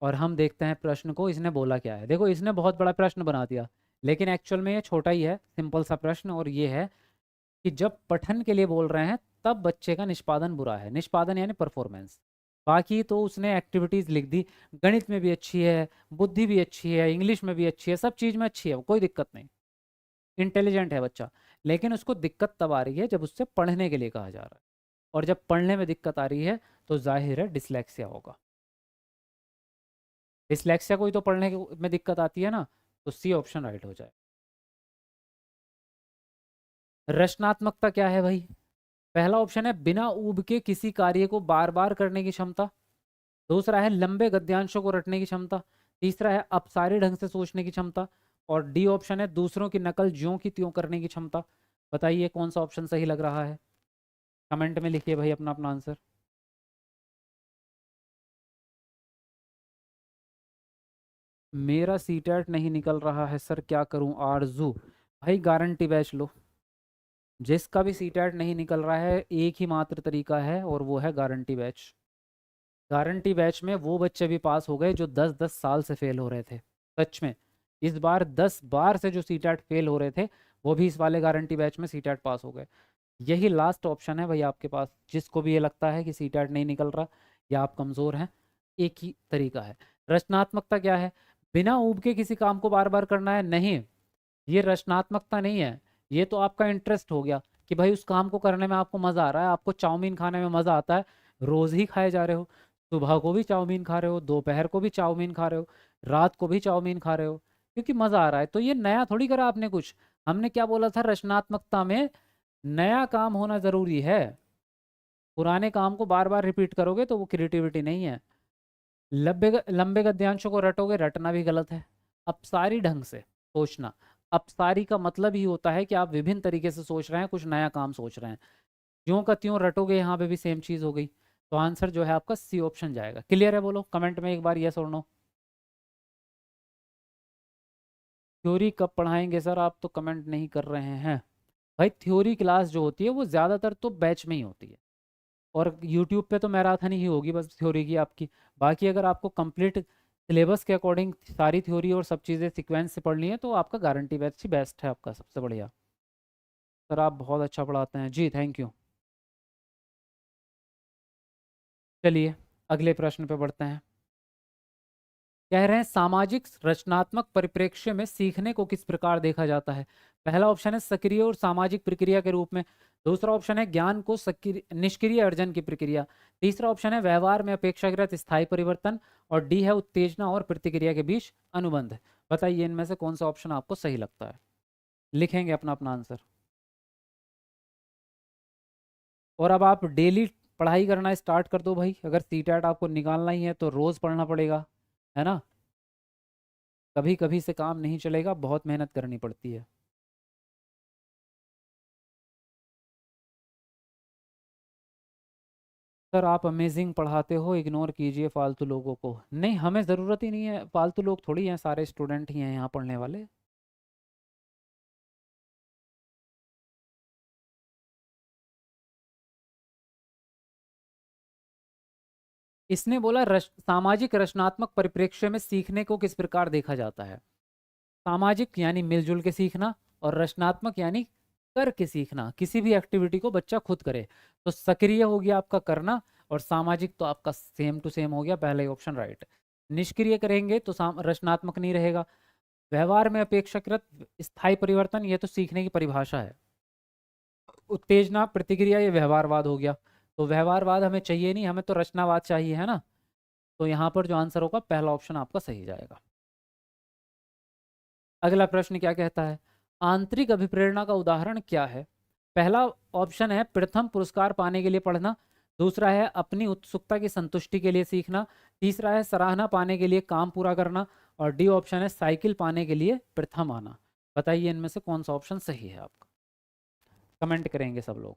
Speaker 1: और हम देखते हैं प्रश्न को, इसने बोला क्या है। देखो इसने बहुत बड़ा प्रश्न बना दिया, लेकिन एक्चुअल में ये छोटा ही है, सिंपल सा प्रश्न, और ये है कि जब पठन के लिए बोल रहे हैं तब बच्चे का निष्पादन बुरा है। निष्पादन यानी परफॉर्मेंस। बाकी तो उसने एक्टिविटीज लिख दी, गणित में भी अच्छी है, बुद्धि भी अच्छी है, इंग्लिश में भी अच्छी है, सब चीज में अच्छी है, कोई दिक्कत नहीं, इंटेलिजेंट है बच्चा। लेकिन उसको दिक्कत तब आ रही है जब उससे पढ़ने के लिए कहा जा रहा है, और जब पढ़ने में दिक्कत आ रही है तो जाहिर है डिसलेक्सिया होगा। डिसलेक्सिया को ही तो पढ़ने में दिक्कत आती है ना, तो सी ऑप्शन राइट हो जाए। रचनात्मकता क्या है भाई? पहला ऑप्शन है बिना ऊब के किसी कार्य को बार बार करने की क्षमता, दूसरा है लंबे गद्यांशों को रटने की क्षमता, तीसरा है अपसारी ढंग से सोचने की क्षमता, और डी ऑप्शन है दूसरों की नकल ज्यों की त्यों करने की क्षमता। बताइए कौन सा ऑप्शन सही लग रहा है, कमेंट में लिखिए भाई अपना अपना आंसर। मेरा सीटेट नहीं निकल रहा है सर, क्या करूं आरजू? भाई गारंटी बैच लो, जिसका भी सीटेट नहीं निकल रहा है एक ही मात्र तरीका है, और वो है गारंटी बैच। गारंटी बैच में वो बच्चे भी पास हो गए जो 10-10 साल से फेल हो रहे थे। सच में, इस बार 10 बार से जो सीटेट फेल हो रहे थे, वो भी इस वाले गारंटी बैच में सीटेट पास हो गए। यही लास्ट ऑप्शन है भाई आपके पास, जिसको भी ये लगता है कि सीटेट नहीं निकल रहा या आप कमज़ोर हैं, एक ही तरीका है। रचनात्मकता क्या है? बिना ऊब के किसी काम को बार बार करना है? नहीं, ये रचनात्मकता नहीं है, ये तो आपका इंटरेस्ट हो गया कि भाई उस काम को करने में आपको मज़ा आ रहा है। आपको चाउमीन खाने में मज़ा आता है, रोज़ ही खाए जा रहे हो, सुबह को भी चाउमीन खा रहे हो, दोपहर को भी चाउमीन खा रहे हो, रात को भी चाउमीन खा रहे हो, क्योंकि मज़ा आ रहा है। तो ये नया थोड़ी करा आपने कुछ। हमने क्या बोला था, रचनात्मकता में नया काम होना ज़रूरी है, पुराने काम को बार बार रिपीट करोगे तो वो क्रिएटिविटी नहीं है। लंबे गद्यांशों को रटोगे, रटना भी गलत है। अपसारी ढंग से सोचना, अपसारी का मतलब ही होता है कि आप विभिन्न तरीके से सोच रहे हैं, कुछ नया काम सोच रहे हैं। ज्यों का त्यों रटोगे यहाँ पे भी सेम चीज़ हो गई। तो आंसर जो है आपका सी ऑप्शन जाएगा। क्लियर है? बोलो कमेंट में एक बार यस और नो। थ्योरी कब पढ़ाएंगे सर? आप तो कमेंट नहीं कर रहे हैं भाई। थ्योरी क्लास जो होती है वो ज़्यादातर तो बैच में ही होती है, और यूट्यूब पे तो मैराथन ही होगी बस थ्योरी की आपकी। बाकी अगर आपको कंप्लीट सिलेबस के अकॉर्डिंग सारी थ्योरी और सब चीज़ें सीक्वेंस से पढ़नी है तो आपका गारंटी बैच ही बेस्ट है आपका, सबसे बढ़िया। सर आप बहुत अच्छा पढ़ाते हैं जी, थैंक यू। चलिए अगले प्रश्न पे बढ़ते हैं। कह रहे हैं सामाजिक रचनात्मक परिप्रेक्ष्य में सीखने को किस प्रकार देखा जाता है? पहला ऑप्शन है सक्रिय और सामाजिक प्रक्रिया के रूप में। दूसरा ऑप्शन है ज्ञान को सक्रिय निष्क्रिय अर्जन की प्रक्रिया। तीसरा ऑप्शन है व्यवहार में अपेक्षाकृत स्थायी परिवर्तन। और डी है उत्तेजना और प्रतिक्रिया के बीच अनुबंध। बताइए इनमें से कौन सा ऑप्शन आपको सही लगता है? लिखेंगे अपना अपना आंसर। और अब आप डेली पढ़ाई करना स्टार्ट कर दो भाई। अगर सीटेट आपको निकालना ही है तो रोज पढ़ना पड़ेगा, है ना? कभी कभी से काम नहीं चलेगा, बहुत मेहनत करनी पड़ती है। सर आप अमेजिंग पढ़ाते हो, इग्नोर कीजिए फालतू लोगों को। नहीं, हमें ज़रूरत ही नहीं है, फालतू लोग थोड़ी हैं, सारे स्टूडेंट ही हैं यहाँ पढ़ने वाले। इसने बोला सामाजिक रचनात्मक परिप्रेक्ष्य में सीखने को किस प्रकार देखा जाता है। सामाजिक यानी मिलजुल के सीखना, और रचनात्मक यानी करके सीखना, किसी भी एक्टिविटी को बच्चा खुद करे। तो सक्रिय हो गया आपका करना, और सामाजिक तो आपका सेम टू सेम हो गया, पहला ही ऑप्शन राइट। निष्क्रिय करेंगे तो रचनात्मक नहीं रहेगा। व्यवहार में अपेक्षाकृत स्थायी परिवर्तन, ये तो सीखने की परिभाषा है। उत्तेजना प्रतिक्रिया, ये व्यवहारवाद हो गया। तो व्यवहारवाद हमें चाहिए नहीं, हमें तो रचनावाद चाहिए, है ना? तो यहाँ पर जो आंसर होगा पहला ऑप्शन आपका सही जाएगा। अगला प्रश्न क्या कहता है? आंतरिक अभिप्रेरणा का उदाहरण क्या है? पहला ऑप्शन है प्रथम पुरस्कार पाने के लिए पढ़ना। दूसरा है अपनी उत्सुकता की संतुष्टि के लिए सीखना। तीसरा है सराहना पाने के लिए काम पूरा करना। और डी ऑप्शन है साइकिल पाने के लिए प्रथम आना। बताइए इनमें से कौन सा ऑप्शन सही है आपका? कमेंट करेंगे सब लोग।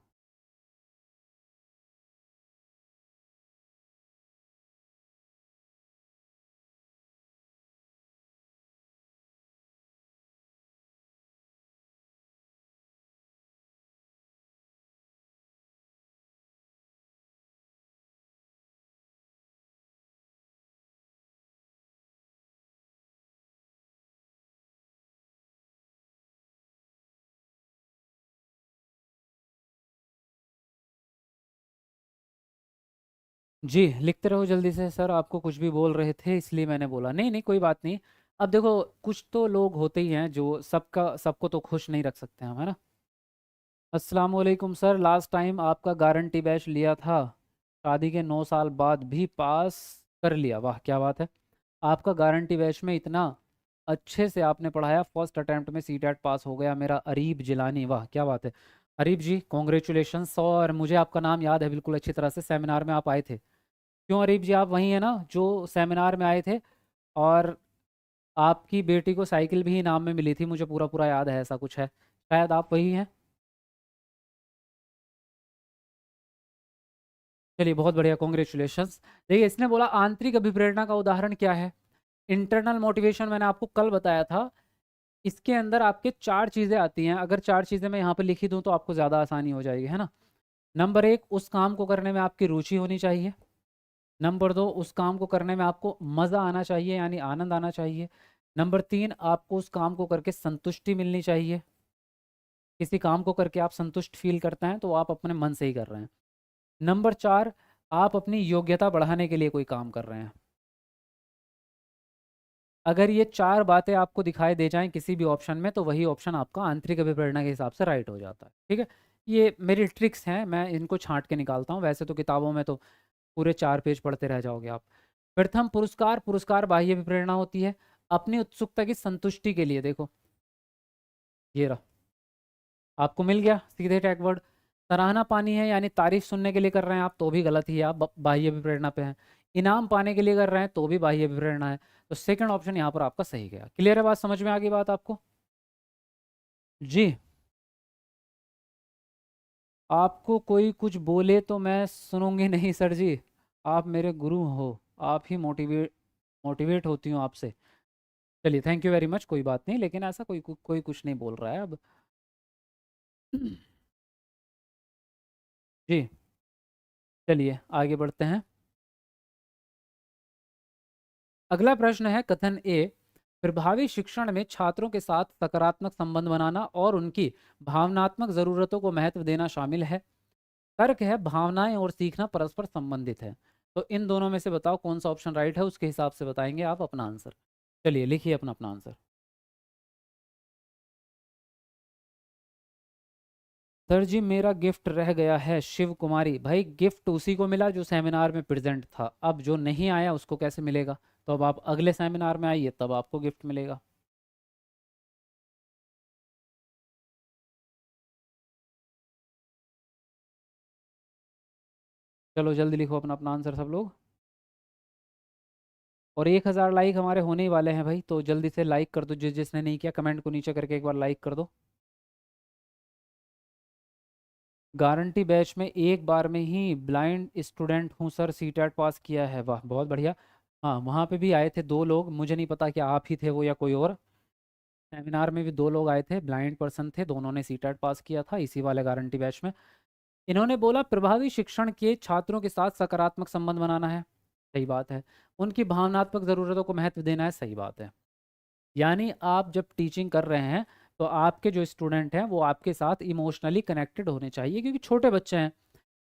Speaker 1: जी लिखते रहो जल्दी से। सर आपको कुछ भी बोल रहे थे इसलिए मैंने बोला। नहीं नहीं कोई बात नहीं। अब देखो, कुछ तो लोग होते ही हैं जो सबको तो खुश नहीं रख सकते हम, है ना? अस्सलाम वालेकुम सर, लास्ट टाइम आपका गारंटी बैच लिया था, शादी के 9 साल बाद भी पास कर लिया। वाह क्या बात है। आपका गारंटी बैच में इतना अच्छे से आपने पढ़ाया, फर्स्ट अटेम्प्ट में सीटेट पास हो गया मेरा अरीब जिलानी। वाह क्या बात है। अरीब जी कॉन्ग्रेचुलेशंस। और मुझे आपका नाम याद है बिल्कुल अच्छी तरह से, सेमिनार में आप आए थे। क्यों अरीब जी, आप वही हैं ना जो सेमिनार में आए थे? और आपकी बेटी को साइकिल भी इनाम में मिली थी, मुझे पूरा पूरा याद है, ऐसा कुछ है, शायद आप वही हैं। चलिए बहुत बढ़िया, कॉन्ग्रेचुलेशंस। देखिए इसने बोला आंतरिक अभिप्रेरणा का उदाहरण क्या है। इंटरनल मोटिवेशन मैंने आपको कल बताया था। इसके अंदर आपके 4 चीज़ें आती हैं। अगर 4 चीज़ें मैं यहाँ पे लिखी दूँ तो आपको ज़्यादा आसानी हो जाएगी, है ना? नंबर 1, उस काम को करने में आपकी रुचि होनी चाहिए। नंबर 2, उस काम को करने में आपको मज़ा आना चाहिए, यानी आनंद आना चाहिए। नंबर 3, आपको उस काम को करके संतुष्टि मिलनी चाहिए। किसी काम को करके आप संतुष्ट फील करते हैं तो आप अपने मन से ही कर रहे हैं। नंबर 4, आप अपनी योग्यता बढ़ाने के लिए कोई काम कर रहे हैं। अगर ये 4 बातें आपको दिखाई दे जाएं किसी भी ऑप्शन में तो वही ऑप्शन आपका आंतरिक अभिप्रेरणा के हिसाब से राइट हो जाता है। ठीक है, ये मेरी ट्रिक्स हैं, मैं इनको छांट के निकालता हूँ। वैसे तो किताबों में तो पूरे 4 पेज पढ़ते रह जाओगे आप। प्रथम पुरस्कार, पुरस्कार बाह्य अभिप्रेरणा होती है। अपनी उत्सुकता की संतुष्टि के लिए, देखो ये रहा, आपको मिल गया सीधे टैग वर्ड। सराहना पानी है यानी तारीफ सुनने के लिए कर रहे हैं आप, तो भी गलत ही है, आप बाह्य अभिप्रेरणा पे हैं। इनाम पाने के लिए कर रहे हैं तो भी बाह्य अभिप्रेरणा है। तो सेकंड ऑप्शन यहाँ पर आपका सही गया। क्लियर है बात, समझ में आ गई बात आपको? जी आपको कोई कुछ बोले तो मैं सुनूंगी नहीं सर जी। आप मेरे गुरु हो। आप ही मोटिवेट होती हूँ आपसे। चलिए, थैंक यू वेरी मच, कोई बात नहीं, लेकिन ऐसा कोई कुछ नहीं बोल रहा है अब। जी, चलिए आगे बढ़ते हैं। अगला प्रश्न है कथन ए। प्रभावी शिक्षण में छात्रों के साथ सकारात्मक संबंध बनाना और उनकी भावनात्मक ज़रूरतों को महत्व देना शामिल है। तर्क है भावनाएं और सीखना परस्पर संबंधित है। तो इन दोनों में से बताओ कौन सा ऑप्शन राइट है, उसके हिसाब से बताएंगे आप अपना आंसर। चलिए लिखिए अपना अपना आंसर। सर जी मेरा गिफ्ट रह गया है, शिव कुमारी। भाई गिफ्ट उसी को मिला जो सेमिनार में प्रेजेंट था, अब जो नहीं आया उसको कैसे मिलेगा? तो अब आप अगले सेमिनार में आइए, तब आपको गिफ्ट मिलेगा। चलो जल्दी लिखो अपना अपना आंसर सब लोग। और 1,000 लाइक हमारे होने ही वाले हैं भाई, तो जल्दी से लाइक कर दो, जिसने नहीं किया कमेंट को नीचे करके एक बार लाइक कर दो। गारंटी बैच में एक बार में ही ब्लाइंड स्टूडेंट हूँ सर, सीटेट पास किया है। वाह बहुत बढ़िया। हाँ वहाँ पे भी आए थे 2 लोग, मुझे नहीं पता कि आप ही थे वो या कोई और। सेमिनार में भी 2 लोग आए थे, ब्लाइंड पर्सन थे, दोनों ने सीटेट पास किया था इसी वाले गारंटी बैच में। इन्होंने बोला प्रभावी शिक्षण के छात्रों के साथ सकारात्मक संबंध बनाना है। सही बात है। उनकी भावनात्मक ज़रूरतों को महत्व देना है। सही बात है। यानी आप जब टीचिंग कर रहे हैं तो आपके जो स्टूडेंट हैं वो आपके साथ इमोशनली कनेक्टेड होने चाहिए, क्योंकि छोटे बच्चे हैं।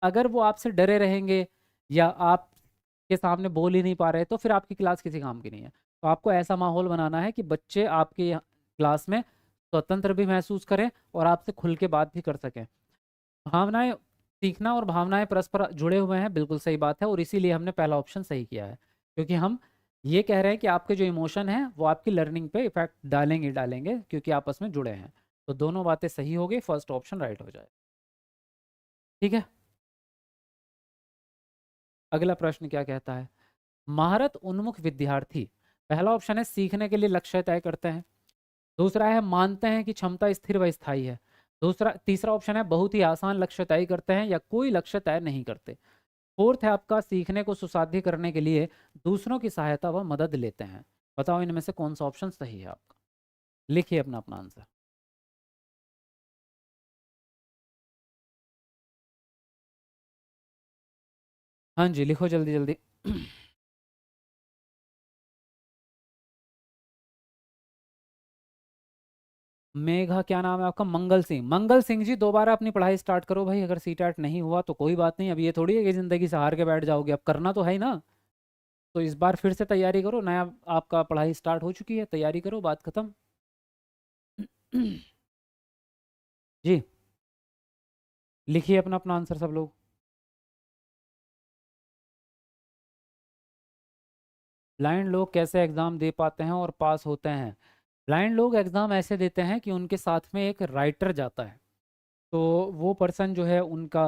Speaker 1: अगर वो आपसे डरे रहेंगे या आपके सामने बोल ही नहीं पा रहे, तो फिर आपकी क्लास किसी काम की नहीं है। तो आपको ऐसा माहौल बनाना है कि बच्चे आपके क्लास में स्वतंत्र भी महसूस करें और आपसे खुल के बात भी कर सकें। भावनाएं, सीखना और भावनाएं परस्पर जुड़े हुए हैं, बिल्कुल सही बात है, और इसीलिए हमने पहला ऑप्शन सही किया है। क्योंकि हम ये कह रहे हैं कि आपके जो इमोशन हैं वो आपकी लर्निंग पे इफेक्ट डालेंगे ही डालेंगे, क्योंकि आपस में जुड़े हैं। तो दोनों बातें सही हो गई, फर्स्ट ऑप्शन राइट हो जाए। ठीक है। अगला प्रश्न क्या कहता है? महारत उन्मुख विद्यार्थी, पहला ऑप्शन है सीखने के लिए लक्ष्य तय करते हैं। दूसरा है मानते हैं कि क्षमता स्थिर व स्थायी है। तीसरा ऑप्शन है बहुत ही आसान लक्ष्य तय करते हैं या कोई लक्ष्य तय नहीं करते। फोर्थ है आपका सीखने को सुसाध्य करने के लिए दूसरों की सहायता व मदद लेते हैं। बताओ इनमें से कौन सा ऑप्शन सही है आपका। लिखिए अपना अपना आंसर। हाँ जी लिखो जल्दी जल्दी। मेघा, क्या नाम है आपका? मंगल सिंह। मंगल सिंह जी दोबारा अपनी पढ़ाई स्टार्ट करो भाई, अगर सीटेट नहीं हुआ तो कोई बात नहीं, अब ये थोड़ी है कि जिंदगी से हार के बैठ जाओगे, अब करना तो है ही ना। तो इस बार फिर से तैयारी करो, नया आपका पढ़ाई स्टार्ट हो चुकी है, तैयारी करो, बात खत्म। जी लिखिए अपना अपना आंसर सब लोग। ब्लाइंड लोग कैसे एग्ज़ाम दे पाते हैं और पास होते हैं? ब्लाइंड लोग एग्ज़ाम ऐसे देते हैं कि उनके साथ में एक राइटर जाता है। तो वो पर्सन जो है उनका,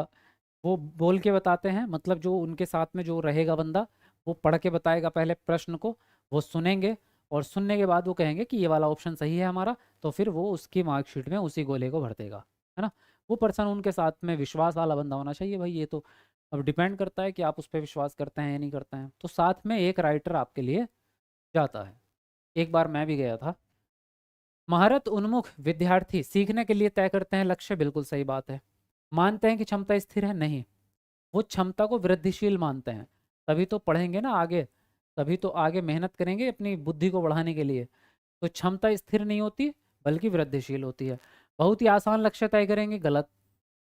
Speaker 1: वो बोल के बताते हैं, मतलब जो उनके साथ में जो रहेगा बंदा, वो पढ़ के बताएगा पहले प्रश्न को, वो सुनेंगे, और सुनने के बाद वो कहेंगे कि ये वाला ऑप्शन सही है हमारा, तो फिर वो उसकी मार्कशीट में उसी गोले को भर देगा, है ना। वो पर्सन उनके साथ में विश्वास वाला बंदा होना चाहिए भाई, ये तो अब डिपेंड करता है कि आप उस पर विश्वास करते हैं या नहीं करते हैं। तो साथ में एक राइटर आपके लिए जाता है। एक बार मैं भी गया था। महारत उन्मुख विद्यार्थी सीखने के लिए तय करते हैं लक्ष्य, बिल्कुल सही बात है। मानते हैं कि क्षमता स्थिर है, नहीं, वो क्षमता को वृद्धिशील मानते हैं। तभी तो पढ़ेंगे ना आगे, तभी तो आगे मेहनत करेंगे अपनी बुद्धि को बढ़ाने के लिए। तो क्षमता स्थिर नहीं होती, बल्कि वृद्धिशील होती है। बहुत ही आसान लक्ष्य तय करेंगे, गलत।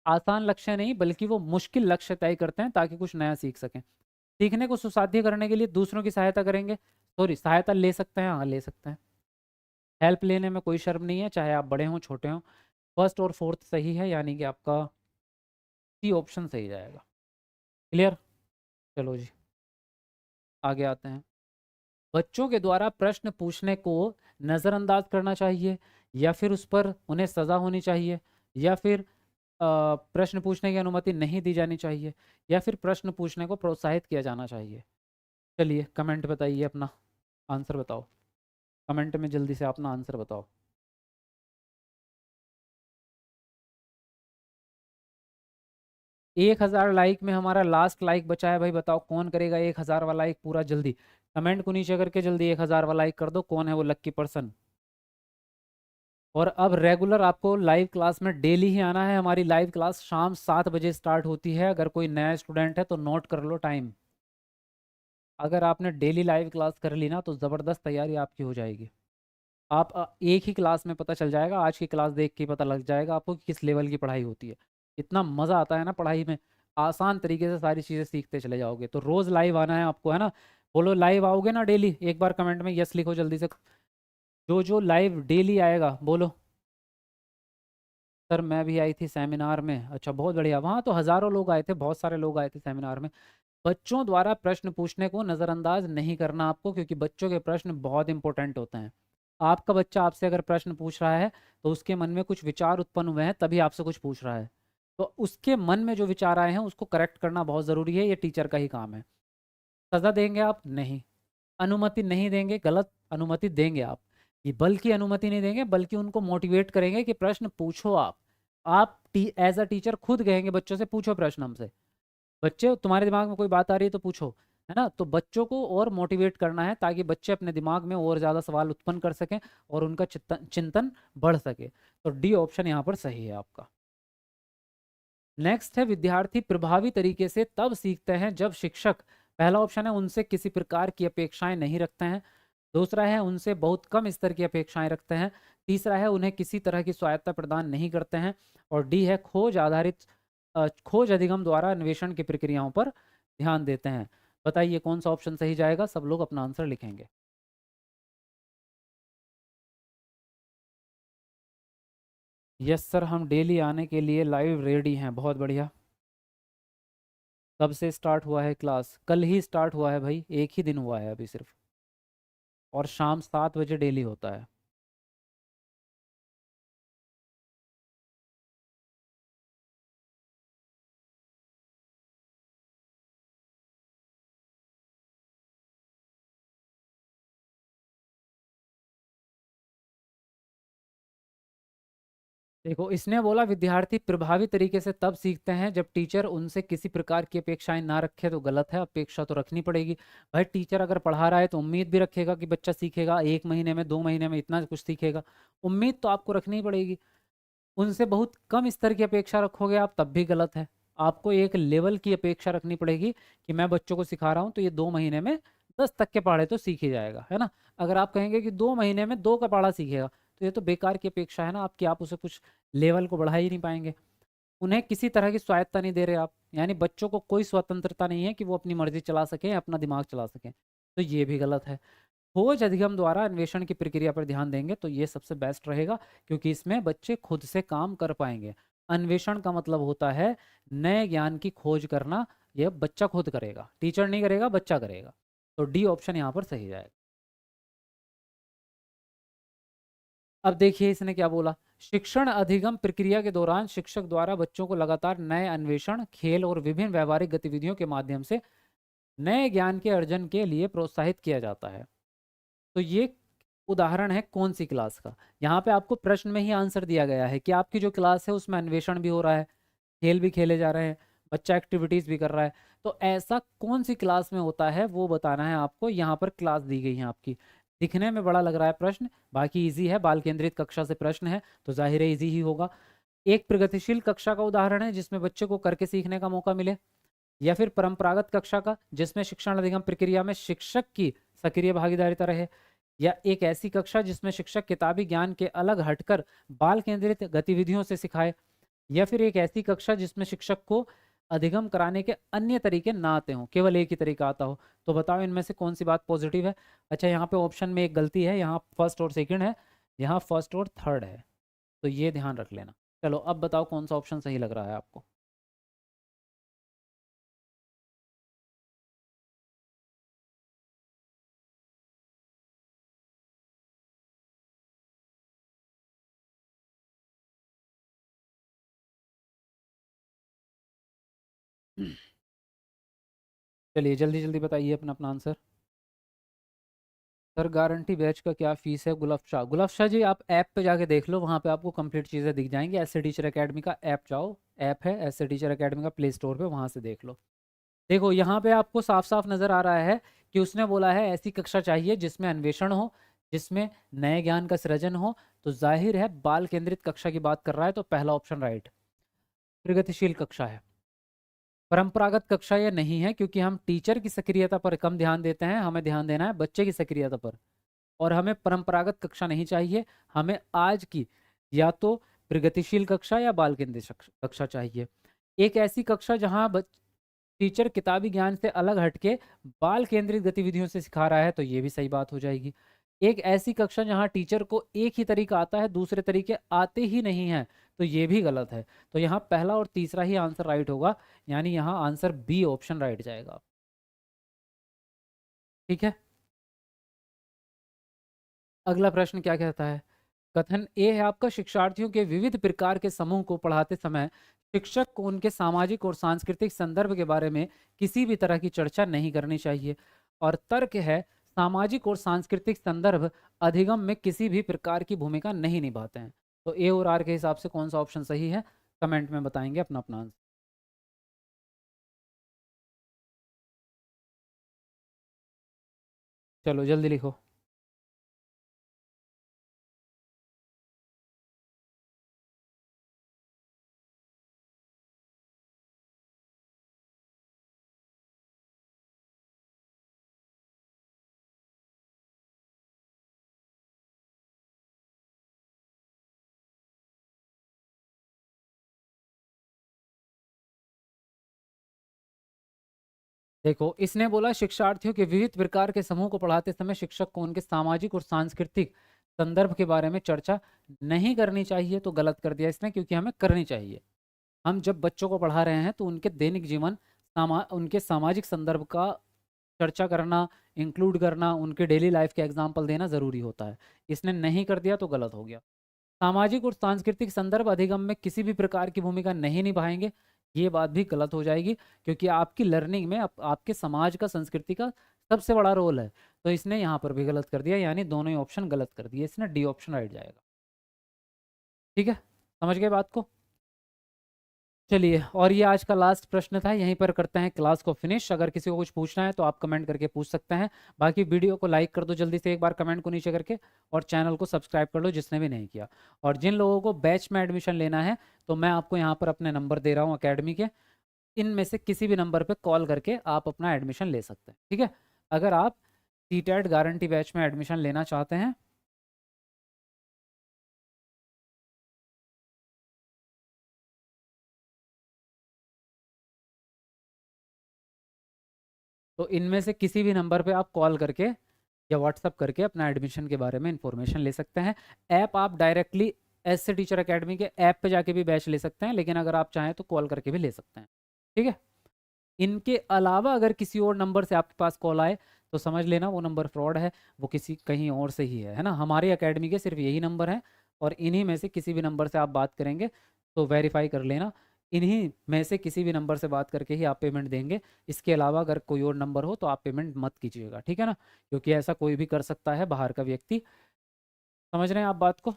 Speaker 1: आसान लक्ष्य नहीं, बल्कि वो मुश्किल लक्ष्य तय करते हैं ताकि कुछ नया सीख सकें। सीखने को सुसाध्य करने के लिए दूसरों की सहायता करेंगे, सॉरी सहायता ले सकते हैं, हाँ ले सकते हैं। हेल्प लेने में कोई शर्म नहीं है, चाहे आप बड़े हों छोटे हों। फर्स्ट और फोर्थ सही है, यानी कि आपका सी ऑप्शन सही जाएगा। क्लियर। चलो जी आगे आते हैं। बच्चों के द्वारा प्रश्न पूछने को नज़रअंदाज करना चाहिए, या फिर उस पर उन्हें सज़ा होनी चाहिए, या फिर प्रश्न पूछने की अनुमति नहीं दी जानी चाहिए, या फिर प्रश्न पूछने को प्रोत्साहित किया जाना चाहिए। चलिए कमेंट बताइए अपना आंसर बताओ। कमेंट में जल्दी से अपना आंसर बताओ। 1000 लाइक में हमारा लास्ट लाइक बचा है भाई, बताओ कौन करेगा 1000 वाला लाइक पूरा जल्दी। कमेंट को नीचे करके जल्दी 1000 वाला लाइक कर दो, कौन है वो लक्की पर्सन। और अब रेगुलर आपको लाइव क्लास में डेली ही आना है। हमारी लाइव क्लास शाम 7 बजे स्टार्ट होती है। अगर कोई नया स्टूडेंट है तो नोट कर लो टाइम। अगर आपने डेली लाइव क्लास कर ली ना तो ज़बरदस्त तैयारी आपकी हो जाएगी। आप एक ही क्लास में पता चल जाएगा, आज की क्लास देख के ही पता लग जाएगा आपको कि किस लेवल की पढ़ाई होती है। इतना मज़ा आता है ना पढ़ाई में, आसान तरीके से सारी चीज़ें सीखते चले जाओगे। तो रोज़ लाइव आना है आपको, है ना। बोलो लाइव आओगे ना डेली, एक बार कमेंट में यस लिखो जल्दी से। जो जो लाइव डेली आएगा बोलो। सर मैं भी आई थी सेमिनार में। अच्छा बहुत बढ़िया, वहाँ तो हज़ारों लोग आए थे, बहुत सारे लोग आए थे सेमिनार में। बच्चों द्वारा प्रश्न पूछने को नज़रअंदाज नहीं करना आपको, क्योंकि बच्चों के प्रश्न बहुत इंपॉर्टेंट होते हैं। आपका बच्चा आपसे अगर प्रश्न पूछ रहा है तो उसके मन में कुछ विचार उत्पन्न हुए हैं, तभी आपसे कुछ पूछ रहा है। तो उसके मन में जो विचार आए हैं उसको करेक्ट करना बहुत ज़रूरी है, ये टीचर का ही काम है। सज़ा देंगे आप? नहीं। अनुमति नहीं देंगे, गलत। अनुमति देंगे आप, ये बल्कि अनुमति नहीं देंगे, बल्कि उनको मोटिवेट करेंगे कि प्रश्न पूछो आप एज अ टीचर खुद कहेंगे बच्चों से पूछो प्रश्न हमसे। बच्चे तुम्हारे दिमाग में कोई बात आ रही है तो पूछो, है ना। तो बच्चों को और मोटिवेट करना है ताकि बच्चे अपने दिमाग में और ज़्यादा सवाल उत्पन्न कर सकें और उनका चिंतन बढ़ सके। तो डी ऑप्शन यहाँ पर सही है आपका। नेक्स्ट है, विद्यार्थी प्रभावी तरीके से तब सीखते हैं जब शिक्षक, पहला ऑप्शन है उनसे किसी प्रकार की अपेक्षाएं नहीं रखते हैं। दूसरा है उनसे बहुत कम स्तर की अपेक्षाएं रखते हैं। तीसरा है उन्हें किसी तरह की स्वायत्ता प्रदान नहीं करते हैं। और डी है खोज आधारित खोज अधिगम द्वारा अन्वेषण की प्रक्रियाओं पर ध्यान देते हैं। बताइए कौन सा ऑप्शन सही जाएगा, सब लोग अपना आंसर लिखेंगे। यस सर, हम डेली आने के लिए लाइव रेडी हैं। बहुत बढ़िया। कब से स्टार्ट हुआ है क्लास? कल ही स्टार्ट हुआ है भाई, एक ही दिन हुआ है अभी सिर्फ। और शाम 7 बजे डेली होता है। देखो इसने बोला विद्यार्थी प्रभावी तरीके से तब सीखते हैं जब टीचर उनसे किसी प्रकार की अपेक्षाएं ना रखे, तो गलत है। अपेक्षा तो रखनी पड़ेगी भाई। टीचर अगर पढ़ा रहा है तो उम्मीद भी रखेगा कि बच्चा सीखेगा, 1 महीने में 2 महीने में इतना कुछ सीखेगा। उम्मीद तो आपको रखनी ही पड़ेगी। उनसे बहुत कम स्तर की अपेक्षा रखोगे आप तब भी गलत है। आपको एक लेवल की अपेक्षा रखनी पड़ेगी कि मैं बच्चों को सिखा रहा हूँ तो ये 2 महीने में 10 तक के पढ़े तो सीख ही जाएगा, है ना। अगर आप कहेंगे कि 2 महीने में 2 का पढ़ा सीखेगा तो ये तो बेकार की अपेक्षा है ना आपकी, आप उसे कुछ लेवल को बढ़ा ही नहीं पाएंगे। उन्हें किसी तरह की स्वायत्ता नहीं दे रहे आप, यानी बच्चों को कोई स्वतंत्रता नहीं है कि वो अपनी मर्जी चला सकें, अपना दिमाग चला सकें, तो ये भी गलत है। खोज अधिगम द्वारा अन्वेषण की प्रक्रिया पर ध्यान देंगे तो ये सबसे बेस्ट रहेगा, क्योंकि इसमें बच्चे खुद से काम कर पाएंगे। अन्वेषण का मतलब होता है नए ज्ञान की खोज करना। यह बच्चा खुद करेगा, टीचर नहीं करेगा, बच्चा करेगा। तो डी ऑप्शन यहाँ पर सही जाएगा। अब देखिए इसने क्या बोला। शिक्षण अधिगम प्रक्रिया के दौरान शिक्षक द्वारा बच्चों को लगातार नए अन्वेषण, खेल और विभिन्न व्यवहारिक गतिविधियों के माध्यम से नए ज्ञान के अर्जन के लिए प्रोत्साहित किया जाता है। तो ये उदाहरण है कौन सी क्लास का? यहाँ पे आपको प्रश्न में ही आंसर दिया गया है कि आपकी जो क्लास है उसमें अन्वेषण भी हो रहा है, खेल भी खेले जा रहे हैं, बच्चा एक्टिविटीज भी कर रहा है। तो ऐसा कौन सी क्लास में होता है वो बताना है आपको। यहाँ पर क्लास दी गई है आपकी। दिखने में बड़ा लग रहा है प्रश्न, बाकी इजी है। बाल केंद्रित कक्षा से प्रश्न है तो जाहिर है इजी ही होगा। एक प्रगतिशील कक्षा का उदाहरण है जिसमें बच्चे को करके सीखने का मौका मिले, या फिर परंपरागत कक्षा का जिसमें शिक्षण अधिगम प्रक्रिया में शिक्षक की सक्रिय भागीदारिता रहे, या एक ऐसी कक्षा जिसमें शिक्षक किताबी ज्ञान के अलग हटकर बाल केंद्रित गतिविधियों से सिखाए, या फिर एक ऐसी कक्षा जिसमें शिक्षक को अधिगम कराने के अन्य तरीके ना आते हों, केवल एक ही तरीका आता हो। तो बताओ इनमें से कौन सी बात पॉजिटिव है? अच्छा यहाँ पे ऑप्शन में एक गलती है, यहाँ फर्स्ट और सेकंड है, यहाँ फर्स्ट और थर्ड है, तो ये ध्यान रख लेना। चलो अब बताओ कौन सा ऑप्शन सही लग रहा है आपको। चलिए जल्दी जल्दी बताइए अपना अपना आंसर। सर गारंटी बैच का क्या फीस है? गुलाब शाह, गुलाब शाह जी आप ऐप पे जाके देख लो, वहाँ पे आपको कंप्लीट चीज़ें दिख जाएंगी। ऐसे टीचर एकेडमी का ऐप जाओ, ऐप है ऐसे टीचर एकेडमी का, प्ले स्टोर पे वहाँ से देख लो। देखो यहाँ पे आपको साफ साफ नज़र आ रहा है कि उसने बोला है ऐसी कक्षा चाहिए जिसमें अन्वेषण हो, जिसमें नए ज्ञान का सृजन हो। तो जाहिर है बाल केंद्रित कक्षा की बात कर रहा है, तो पहला ऑप्शन राइट। प्रगतिशील कक्षा है। परंपरागत कक्षा ये नहीं है, क्योंकि हम टीचर की सक्रियता पर कम ध्यान देते हैं, हमें ध्यान देना है बच्चे की सक्रियता पर। और हमें परंपरागत कक्षा नहीं चाहिए, हमें आज की या तो प्रगतिशील कक्षा या बाल केंद्रित कक्षा चाहिए। एक ऐसी कक्षा जहां टीचर किताबी ज्ञान से अलग हटके बाल केंद्रित गतिविधियों से सिखा रहा है, तो ये भी सही बात हो जाएगी। एक ऐसी कक्षा जहां टीचर को एक ही तरीका आता है, दूसरे तरीके आते ही नहीं हैं, तो ये भी गलत है। तो यहाँ पहला और तीसरा ही आंसर राइट होगा, यानी यहाँ आंसर बी ऑप्शन राइट जाएगा। ठीक है, अगला प्रश्न क्या कहता है? कथन ए है आपका, शिक्षार्थियों के विविध प्रकार के समूह को पढ़ाते समय शिक्षक को उनके सामाजिक और सांस्कृतिक संदर्भ के बारे में किसी भी तरह की चर्चा नहीं करनी चाहिए। और तर्क है, सामाजिक और सांस्कृतिक संदर्भ अधिगम में किसी भी प्रकार की भूमिका नहीं निभाते हैं। तो ए और आर के हिसाब से कौन सा ऑप्शन सही है, कमेंट में बताएंगे अपना अपना आंसर। चलो जल्दी लिखो। देखो इसने बोला शिक्षार्थियों के विविध प्रकार के समूह को पढ़ाते समय शिक्षक को उनके सामाजिक और सांस्कृतिक संदर्भ के बारे में चर्चा नहीं करनी चाहिए, तो गलत कर दिया इसने, क्योंकि हमें करनी चाहिए। हम जब बच्चों को पढ़ा रहे हैं तो उनके दैनिक जीवन, उनके सामाजिक संदर्भ का चर्चा करना, इंक्लूड करना, उनके डेली लाइफ के एग्जाम्पल देना ज़रूरी होता है। इसने नहीं कर दिया तो गलत हो गया। सामाजिक और सांस्कृतिक संदर्भ अधिगम में किसी भी प्रकार की भूमिका नहीं निभाएंगे, ये बात भी गलत हो जाएगी, क्योंकि आपकी लर्निंग में आपके समाज का, संस्कृति का सबसे बड़ा रोल है। तो इसने यहाँ पर भी गलत कर दिया, यानी दोनों ही ऑप्शन गलत कर दिए इसने, डी ऑप्शन राइट जाएगा। ठीक है, समझ गए बात को? चलिए, और ये आज का लास्ट प्रश्न था, यहीं पर करते हैं क्लास को फिनिश। अगर किसी को कुछ पूछना है तो आप कमेंट करके पूछ सकते हैं। बाकी वीडियो को लाइक कर दो जल्दी से एक बार कमेंट को नीचे करके, और चैनल को सब्सक्राइब कर लो जिसने भी नहीं किया। और जिन लोगों को बैच में एडमिशन लेना है, तो मैं आपको यहाँ पर अपने नंबर दे रहा हूँ अकेडमी के, इनमें से किसी भी नंबर पर कॉल करके आप अपना एडमिशन ले सकते हैं। ठीक है, अगर आप सीटेट गारंटी बैच में एडमिशन लेना चाहते हैं, तो इनमें से किसी भी नंबर पे आप कॉल करके या व्हाट्सअप करके अपना एडमिशन के बारे में इंफॉर्मेशन ले सकते हैं। ऐप आप डायरेक्टली एस से टीचर एकेडमी के ऐप पे जाके भी बैच ले सकते हैं, लेकिन अगर आप चाहें तो कॉल करके भी ले सकते हैं। ठीक है, इनके अलावा अगर किसी और नंबर से आपके पास कॉल आए तो समझ लेना वो नंबर फ्रॉड है, वो किसी कहीं और से ही है ना। हमारी एकेडमी के सिर्फ यही नंबर हैं, और इन्हीं में से किसी भी नंबर से आप बात करेंगे तो वेरीफाई कर लेना, इन्हीं में से किसी भी नंबर से बात करके ही आप पेमेंट देंगे। इसके अलावा अगर कोई और नंबर हो तो आप पेमेंट मत कीजिएगा, ठीक है ना, क्योंकि ऐसा कोई भी कर सकता है, बाहर का व्यक्ति। समझ रहे हैं आप बात को?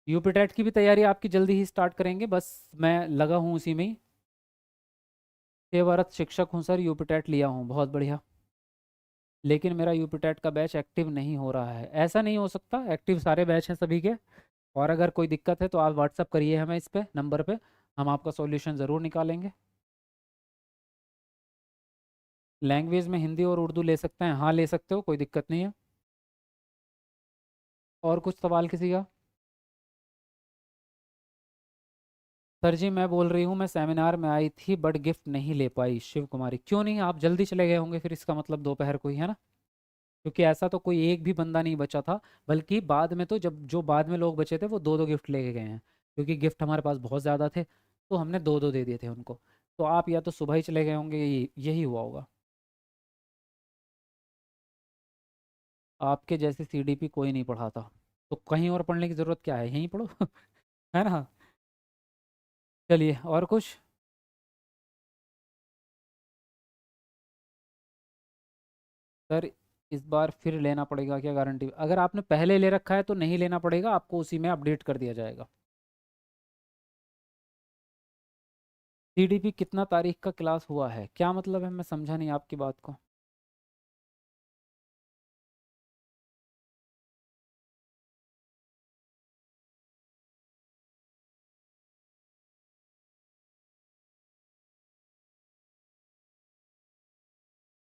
Speaker 1: यूपी टेट की भी तैयारी आपकी जल्दी ही स्टार्ट करेंगे, बस मैं लगा हूँ उसी में ही। सेवारत शिक्षक हूँ सर, यूपी टेट लिया हूँ, बहुत बढ़िया। लेकिन मेरा यूपी टेट का बैच एक्टिव नहीं हो रहा है। ऐसा नहीं हो सकता, एक्टिव सारे बैच हैं सभी के। और अगर कोई दिक्कत है तो आप व्हाट्सअप करिए हमें इस पे नंबर पे, हम आपका सॉल्यूशन ज़रूर निकालेंगे। लैंग्वेज में हिंदी और उर्दू ले सकते हैं? हाँ ले सकते हो, कोई दिक्कत नहीं है। और कुछ सवाल किसी का? सर जी मैं बोल रही हूँ, मैं सेमिनार में आई थी बट गिफ्ट नहीं ले पाई। शिव कुमारी, क्यों नहीं? आप जल्दी चले गए होंगे फिर, इसका मतलब दोपहर को ही, है ना? क्योंकि ऐसा तो कोई एक भी बंदा नहीं बचा था, बल्कि बाद में तो जब जो बाद में लोग बचे थे वो दो दो गिफ्ट लेके गए हैं, क्योंकि गिफ्ट हमारे पास बहुत ज़्यादा थे, तो हमने दो दो दे दिए थे उनको। तो आप या तो सुबह ही चले गए होंगे, यही हुआ होगा। आपके जैसे सीडीपी कोई नहीं पढ़ाता, तो कहीं और पढ़ने की ज़रूरत क्या है, यहीं पढ़ो है ना? चलिए, और कुछ? सर इस बार फिर लेना पड़ेगा क्या गारंटी? अगर आपने पहले ले रखा है तो नहीं लेना पड़ेगा आपको, उसी में अपडेट कर दिया जाएगा। सीडीपी कितना तारीख का क्लास हुआ है, क्या मतलब है, मैं समझा नहीं आपकी बात को।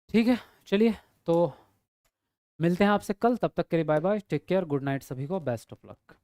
Speaker 1: ठीक है, चलिए तो मिलते हैं आपसे कल, तब तक के लिए bye bye, take care, good night सभी को, बेस्ट ऑफ लक।